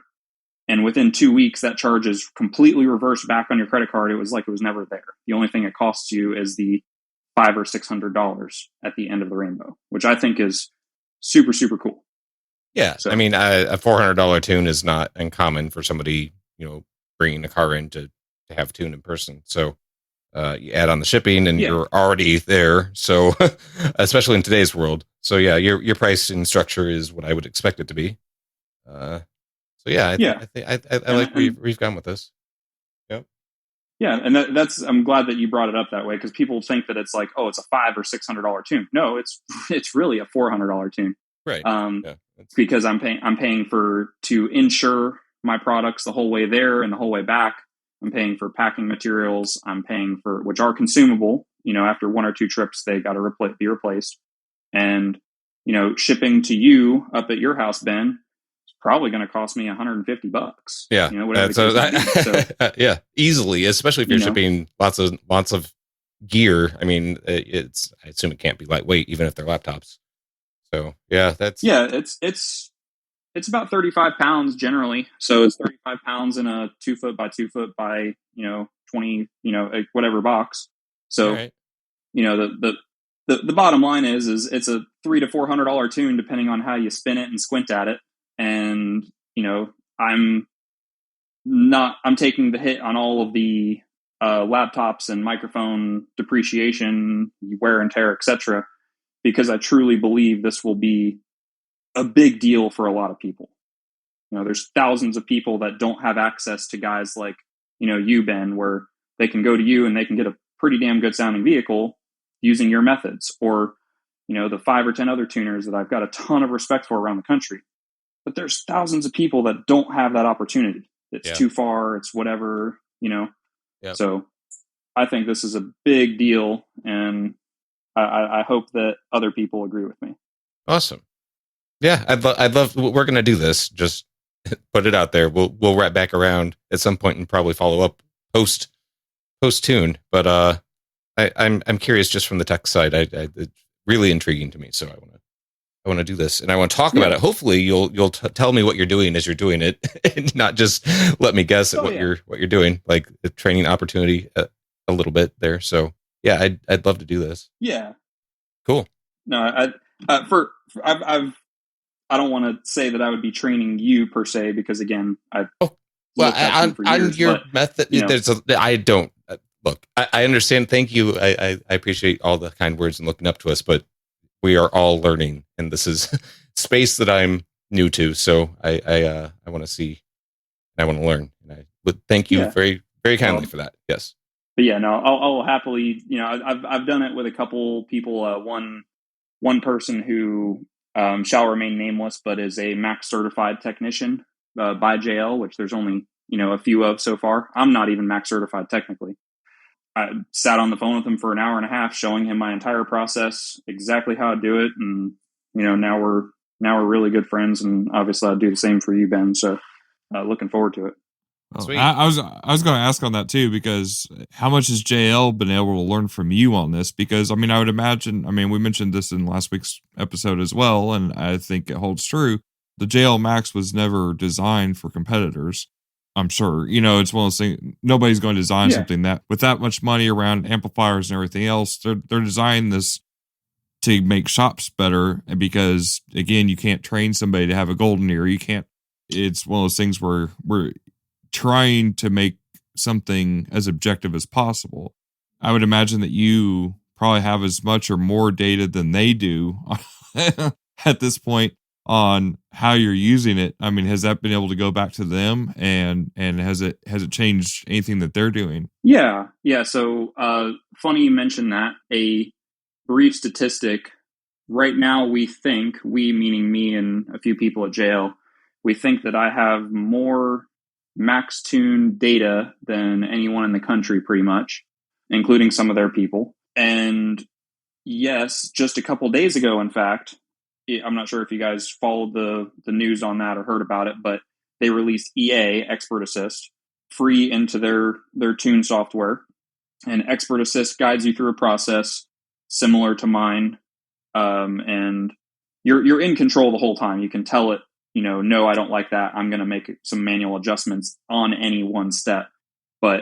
and within 2 weeks, that charge is completely reversed back on your credit card. It was like it was never there. The only thing it costs you is the $500 or $600 at the end of the rainbow, which I think is super, super cool. Yeah. So, I mean, a $400 tune is not uncommon for somebody, bringing a car in to have tune in person. So you add on the shipping and you're already there. So especially in today's world. So yeah, your pricing structure is what I would expect it to be. I like where we've gone with this. Yep. Yeah, and that's I'm glad that you brought it up that way, because people think that it's like, oh, it's a $500 or $600 tune. No, it's really a $400 tune. Right. Because I'm paying to insure my products the whole way there and the whole way back. I'm paying for packing materials. I'm paying for, which are consumable. After 1 or 2 trips, they got to be replaced. And shipping to you up at your house, Ben, probably going to cost me $150. Yeah. Whatever. So, yeah, easily, especially if you're shipping lots of gear. I mean, I assume it can't be lightweight, even if they're laptops. So yeah, it's about 35 pounds generally. So it's 35 pounds in a 2 foot by 2 foot by 20 whatever box. all So right. The bottom line is it's a $300 to $400 tune depending on how you spin it and squint at it. And I'm taking the hit on all of the laptops and microphone depreciation, wear and tear, etc., because I truly believe this will be a big deal for a lot of people. There's thousands of people that don't have access to guys like you, Ben, where they can go to you and they can get a pretty damn good sounding vehicle using your methods, or the 5 or 10 other tuners that I've got a ton of respect for around the country. But there's thousands of people that don't have that opportunity. It's too far. It's whatever. Yep. So I think this is a big deal, and I hope that other people agree with me. Awesome. Yeah, I'd love. We're gonna do this. Just put it out there. We'll wrap back around at some point and probably follow up post tune. But I'm curious just from the tech side. It's really intriguing to me. So I want to do this, and I want to talk about it. Hopefully, you'll tell me what you're doing as you're doing it, and not just let me guess at what you're doing, like the training opportunity a little bit there. So yeah, I'd love to do this. Yeah, cool. No, I don't want to say that I would be training you per se, because again, on your method, I don't look. I understand. Thank you. I appreciate all the kind words and looking up to us, but we are all learning, and this is space that I'm new to. So I want to see, and I want to learn, and I would thank you very, very kindly for that. Yes. But yeah, no, I'll happily. I've done it with a couple people. One person who shall remain nameless, but is a Mac certified technician by JL, which there's only a few of so far. I'm not even Mac certified technically. I sat on the phone with him for an hour and a half, showing him my entire process, exactly how I do it, and now we're really good friends, and obviously I'll do the same for you, Ben. So looking forward to it. Oh, I was going to ask on that too, because how much has JL been able to learn from you on this? Because I would imagine, we mentioned this in last week's episode as well, and I think it holds true. The JL Max was never designed for competitors. I'm sure, it's one of those things. Nobody's going to design something that with that much money around amplifiers and everything else. They're designing this to make shops better, because again, you can't train somebody to have a golden ear. You can't. It's one of those things where we're trying to make something as objective as possible. I would imagine that you probably have as much or more data than they do at this point on how you're using it. Has that been able to go back to them, and has it changed anything that they're doing? Yeah. So funny you mentioned that. A brief statistic. Right now, we meaning me and a few people at JL, we think that I have more Max Tune data than anyone in the country, pretty much, including some of their people. And yes, just a couple days ago, in fact, I'm not sure if you guys followed the news on that or heard about it, but they released EA Expert Assist free into their Tune software. And Expert Assist guides you through a process similar to mine, and you're in control the whole time. You can tell it, no, I don't like that. I'm going to make some manual adjustments on any one step. But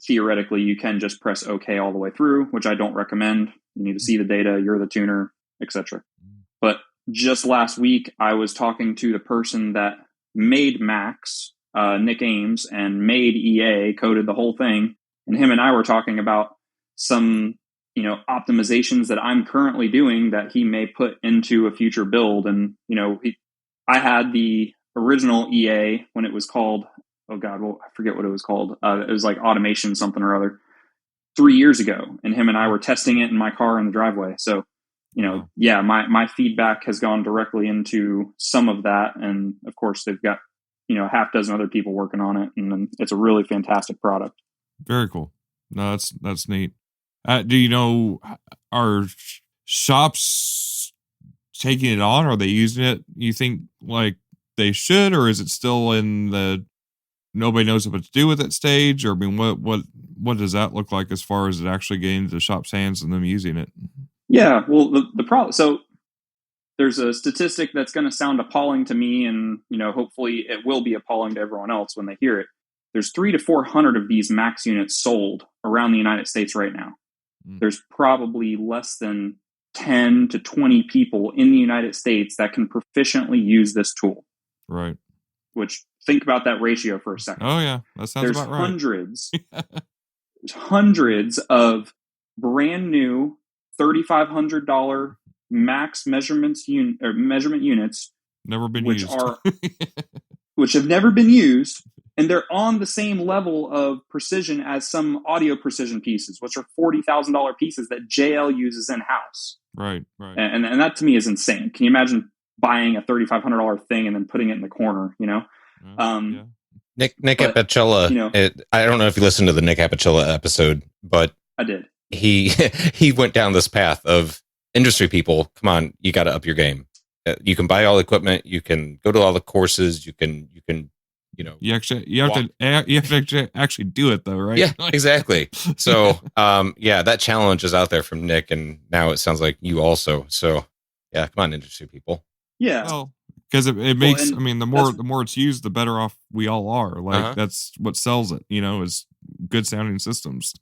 theoretically, you can just press OK all the way through, which I don't recommend. You need to see the data. You're the tuner, etc. But just last week, I was talking to the person that made Max, Nick Ames, and made EA, coded the whole thing. And him and I were talking about some optimizations that I'm currently doing that he may put into a future build. And I had the original EA when it was called, I forget what it was called. It was like automation something or other 3 years ago, and him and I were testing it in my car in the driveway. So my feedback has gone directly into some of that, and of course they've got a half dozen other people working on it, and it's a really fantastic product. Very cool. No, that's neat. Do you know, are shops taking it on? Are they using it, you think, like they should, or is it still in the nobody knows what to do with that stage, or I mean, what does that look like as far as it actually getting into the shop's hands and them using it? Yeah, well, the problem. So there's a statistic that's going to sound appalling to me, and hopefully it will be appalling to everyone else when they hear it. There's 300 to 400 of these Max units sold around the United States right now. There's probably less than 10 to 20 people in the United States that can proficiently use this tool. Right. Which, think about that ratio for a second. Oh yeah, that sounds about right. There's hundreds of brand new $3,500 Max measurement units, never been used, which have never been used, and they're on the same level of precision as some audio precision pieces, which are $40,000 pieces that JL uses in house. Right. And that to me is insane. Can you imagine buying a $3,500 thing and then putting it in the corner? Yeah. Nick Apicella. I don't know if you listened to the Nick Apicella episode, but I did. He went down this path of industry people. Come on, you got to up your game. You can buy all the equipment. You can go to all the courses. You have to actually do it though, right? Yeah, exactly. So, that challenge is out there from Nick, and now it sounds like you also. So, yeah, come on, industry people. Yeah. Well, because it makes, the more it's used, the better off we all are. Like that's what sells it, is good sounding systems.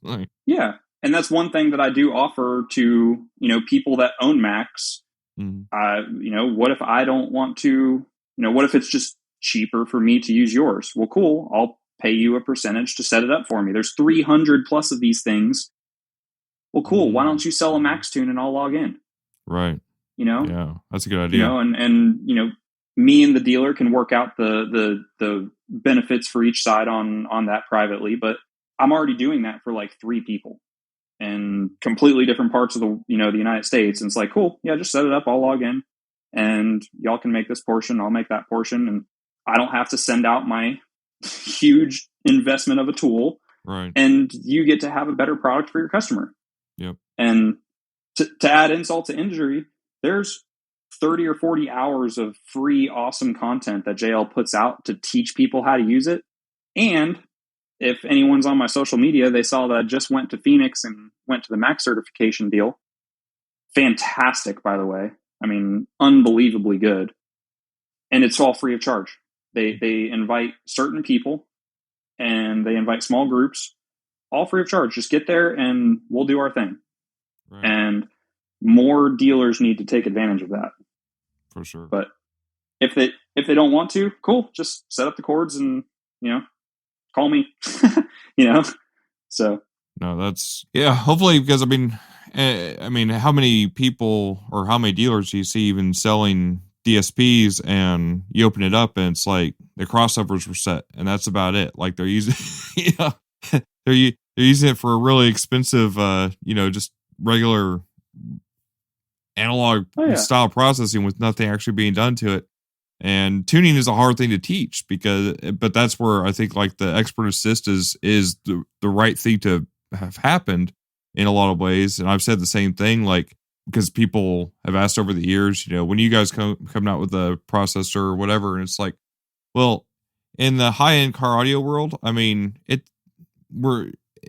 Yeah. And that's one thing that I do offer to, people that own Macs. What if I don't want to, what if it's just cheaper for me to use yours? Well, cool. I'll pay you a percentage to set it up for me. There's 300 plus of these things. Well, cool. Why don't you sell a Max Tune and I'll log in? Right. Yeah, that's a good idea. And me and the dealer can work out the benefits for each side on that privately, but I'm already doing that for like 3 people in completely different parts of the the United States. And it's like, cool, yeah, just set it up, I'll log in, and y'all can make this portion, I'll make that portion, and I don't have to send out my huge investment of a tool. Right. And you get to have a better product for your customer. Yep. And to add insult to injury, there's 30 or 40 hours of free, awesome content that JL puts out to teach people how to use it. And if anyone's on my social media, they saw that I just went to Phoenix and went to the Max certification deal. Fantastic, by the way. I mean, unbelievably good. And it's all free of charge. They invite certain people and they invite small groups, all free of charge. Just get there and we'll do our thing. Right. And more dealers need to take advantage of that. For sure. But if they don't want to, cool. Just set up the cords and, call me, so. No, that's, hopefully, because how many people or how many dealers do you see even selling DSPs, and you open it up and it's like the crossovers were set and that's about it. Like they're using, they're using it for a really expensive, just regular analog style processing with nothing actually being done to it. And tuning is a hard thing to teach but that's where I think like the expert assist is the right thing to have happened in a lot of ways. And I've said the same thing, like, because people have asked over the years, when you guys come out with a processor or whatever, and it's like, well, in the high end car audio world, I mean,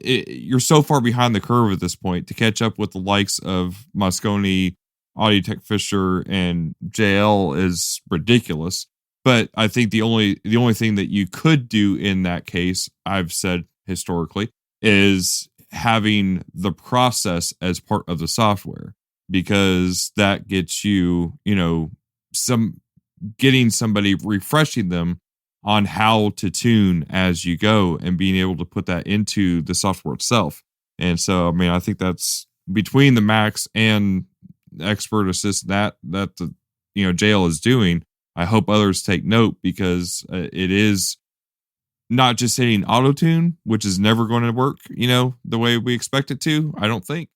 you're so far behind the curve at this point to catch up with the likes of Moscone, Audio Tech Fisher, and JL is ridiculous. But I think the only thing that you could do in that case, I've said historically, is having the process as part of the software, because that gets you, getting somebody, refreshing them on how to tune as you go and being able to put that into the software itself. And so, I think that's between the Max and expert assist that the JL is doing. I hope others take note, because it is not just hitting auto tune, which is never going to work, the way we expect it to, I don't think,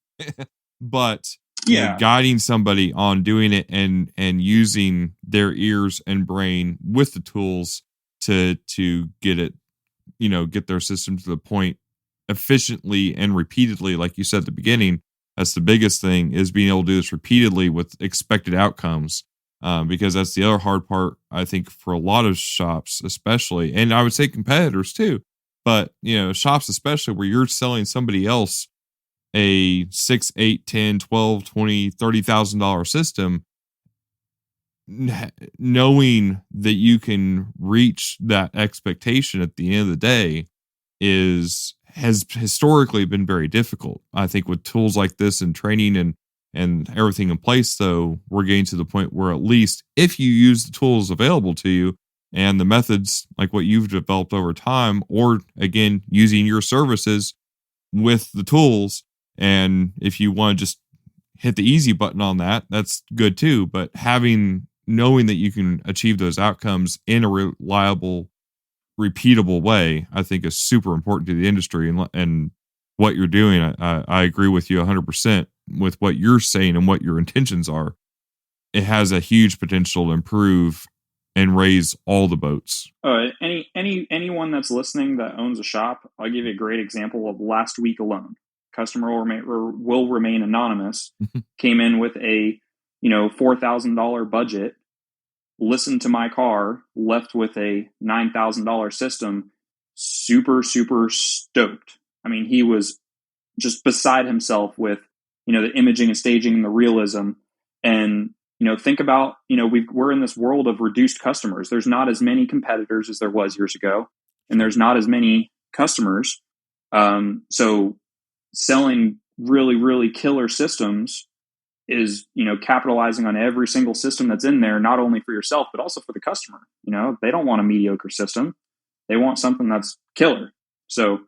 but guiding somebody on doing it and using their ears and brain with the tools to get it, get their system to the point efficiently and repeatedly, like you said at the beginning. That's the biggest thing, is being able to do this repeatedly with expected outcomes. because that's the other hard part, I think, for a lot of shops, especially, and I would say competitors too. But, shops, especially where you're selling somebody else a 6, 8, 10, 12, 20, $30,000 system, knowing that you can reach that expectation at the end of the day has historically been very difficult. I think with tools like this and training and everything in place, though, we're getting to the point where at least if you use the tools available to you and the methods like what you've developed over time, or again, using your services with the tools, and if you want to just hit the easy button on that, that's good too. But knowing that you can achieve those outcomes in a reliable, repeatable way, I think is super important to the industry and what you're doing. I agree with you 100% with what you're saying and what your intentions are. It has a huge potential to improve and raise all the boats. Anyone that's listening that owns a shop, I'll give you a great example of last week alone. Customer will remain anonymous. Came in with a $4,000 budget, listened to my car, left with a $9,000 system, super, super stoked. I mean, he was just beside himself with, the imaging and staging and the realism. And, think about, we're in this world of reduced customers. There's not as many competitors as there was years ago, and there's not as many customers. So selling really, really killer systems is, capitalizing on every single system that's in there, not only for yourself, but also for the customer. They don't want a mediocre system. They want something that's killer. So,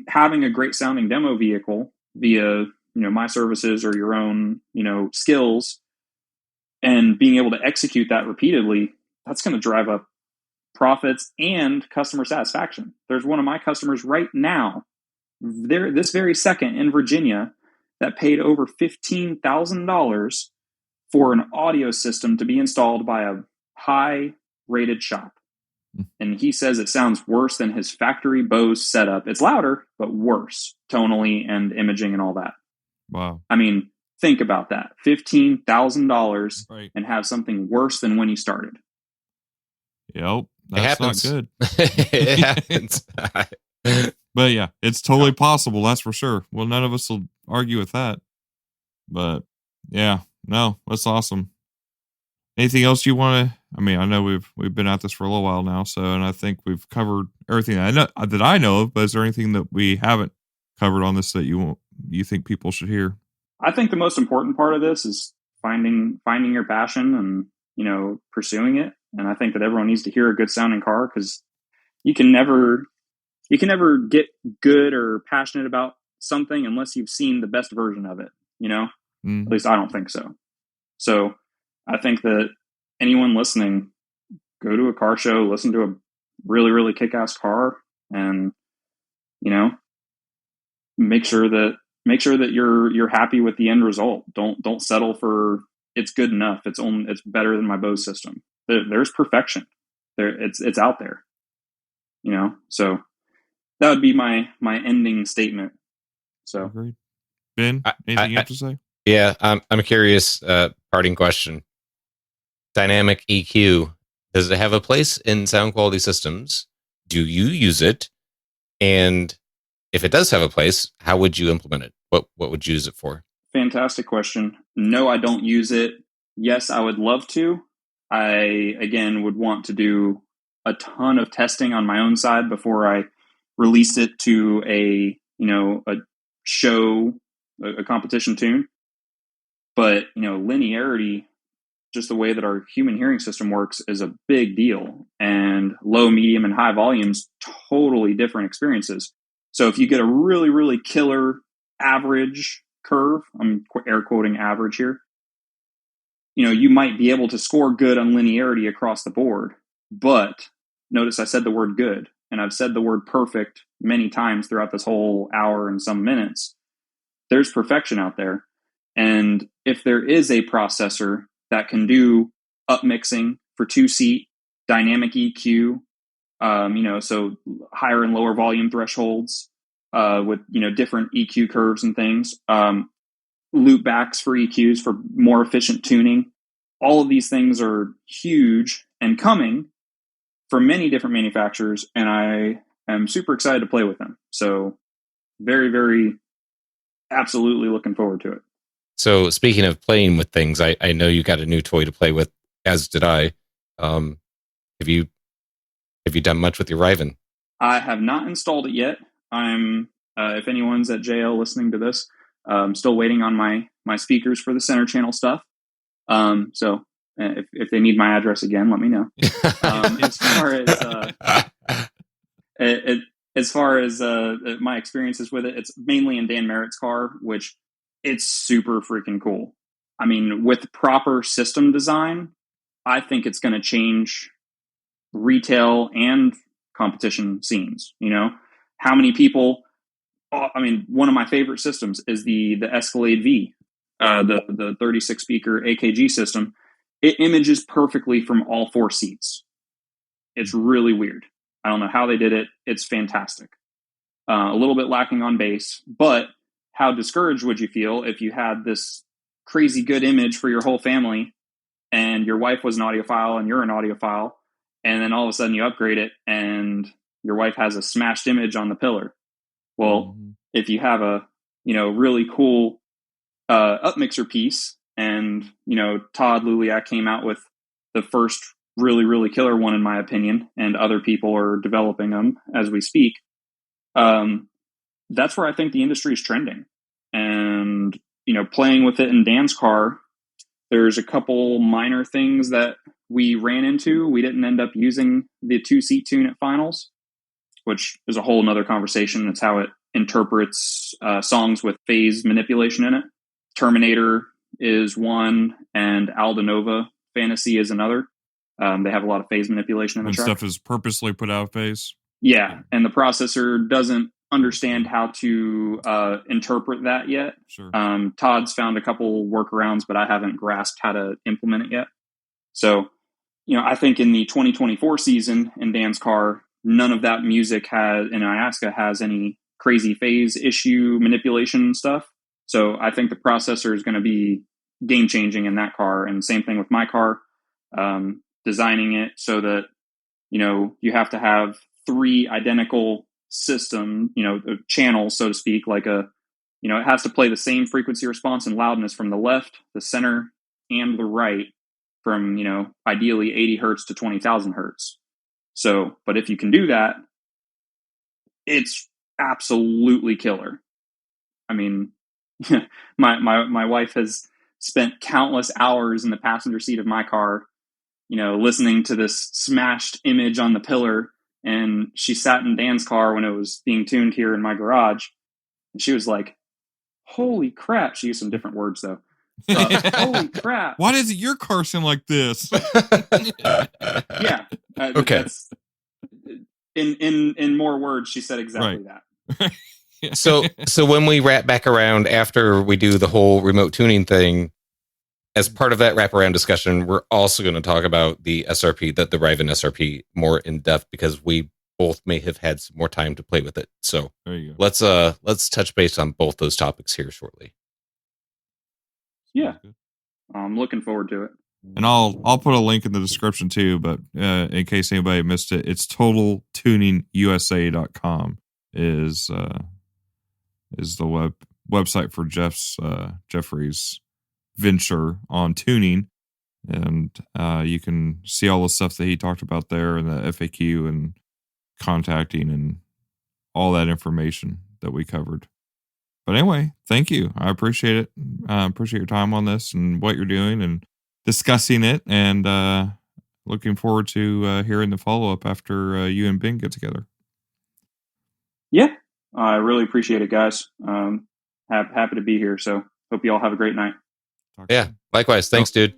having a great sounding demo vehicle via, my services or your own, skills, and being able to execute that repeatedly, that's going to drive up profits and customer satisfaction. There's one of my customers right now, this very second in Virginia, that paid over $15,000 for an audio system to be installed by a high-rated shop. And he says it sounds worse than his factory Bose setup. It's louder, but worse tonally and imaging and all that. Wow. I mean, think about that. $15,000 right, and have something worse than when he started. Yep. That's not good. It happens. But yeah, it's totally possible. That's for sure. Well, none of us will argue with that. But yeah, no, that's awesome. Anything else you want to? I mean, I know we've been at this for a little while now, and I think we've covered everything I know of. But is there anything that we haven't covered on this that you think people should hear? I think the most important part of this is finding your passion and pursuing it. And I think that everyone needs to hear a good sounding car, because you can never get good or passionate about something unless you've seen the best version of it. At least I don't think so. So I think that anyone listening, go to a car show, listen to a really, really kick-ass car, and make sure that you're happy with the end result. Don't settle for it's good enough. It's better than my Bose system. There's perfection. It's out there. So that would be my ending statement. So, agreed. Ben, anything you have to say? Yeah, I'm curious. Parting question: dynamic EQ, does it have a place in sound quality systems? Do you use it? And if it does have a place, how would you implement it? What would you use it for? Fantastic question. No, I don't use it. Yes, I would love to. I, again, would want to do a ton of testing on my own side before I released it to a show, a competition tune. But, linearity, just the way that our human hearing system works, is a big deal. And low, medium, and high volumes, totally different experiences. So if you get a really, really killer average curve, I'm air quoting average here, you might be able to score good on linearity across the board. But notice I said the word good, and I've said the word perfect many times throughout this whole hour and some minutes. There's perfection out there. And if there is a processor that can do upmixing for 2-seat, dynamic EQ, so higher and lower volume thresholds with, different EQ curves and things, loop backs for EQs for more efficient tuning. All of these things are huge and coming for many different manufacturers, and I am super excited to play with them. So very, very absolutely looking forward to it. So speaking of playing with things, I know you got a new toy to play with, as did I. Have you done much with your Riven? I have not installed it yet. I'm if anyone's at JL listening to this, I'm still waiting on my speakers for the center channel stuff. So if they need my address again, let me know. As far as my experiences with it, it's mainly in Dan Merritt's car, which it's super freaking cool. I mean, with proper system design, I think it's going to change retail and competition scenes. You know, how many people? I mean, one of my favorite systems is the Escalade V, the 36 speaker AKG system. It images perfectly from all 4 seats. It's really weird. I don't know how they did it. It's fantastic. A little bit lacking on bass, but how discouraged would you feel if you had this crazy good image for your whole family and your wife was an audiophile and you're an audiophile, and then all of a sudden you upgrade it and your wife has a smashed image on the pillar? Well, if you have a, really cool upmixer piece, and, Todd Luliak came out with the first really, really killer one, in my opinion, and other people are developing them as we speak. That's where I think the industry is trending. And, playing with it in Dan's car, there's a couple minor things that we ran into. We didn't end up using the 2-seat tune at finals, which is a whole nother conversation. It's how it interprets songs with phase manipulation in it. Terminator is one, and Aldanova Fantasy is another. They have a lot of phase manipulation in the track. Stuff is purposely put out of phase. Yeah, and the processor doesn't understand how to interpret that yet. Sure. Todd's found a couple workarounds, but I haven't grasped how to implement it yet. So, I think in the 2024 season in Dan's car, none of that music in Iasca has any crazy phase issue manipulation stuff. So I think the processor is going to be game changing in that car. And same thing with my car, designing it so that, you have to have 3 identical channels, so to speak, like it has to play the same frequency response and loudness from the left, the center, and the right from, ideally 80 hertz to 20,000 hertz. So, but if you can do that, it's absolutely killer. I mean, my wife has spent countless hours in the passenger seat of my car, listening to this smashed image on the pillar. And she sat in Dan's car when it was being tuned here in my garage. And she was like, holy crap. She used some different words though. Holy crap. Why does your car sound like this? Yeah. Okay. In more words, she said exactly that. So when we wrap back around after we do the whole remote tuning thing, as part of that wraparound discussion, we're also going to talk about the SRP, the Riven SRP, more in depth, because we both may have had some more time to play with it. So there you go. Let's touch base on both those topics here shortly. Yeah, I'm looking forward to it. And I'll put a link in the description too, but in case anybody missed it, it's totaltuningusa.com is the website for Jeffrey's venture on tuning, and you can see all the stuff that he talked about there, and the FAQ and contacting and all that information that we covered. But anyway, thank you. I appreciate it. I appreciate your time on this and what you're doing and discussing it, and looking forward to hearing the follow-up after you and Ben get together. Yeah, I really appreciate it, guys. Happy to be here, so hope you all have a great night. Yeah, likewise. Thanks, dude.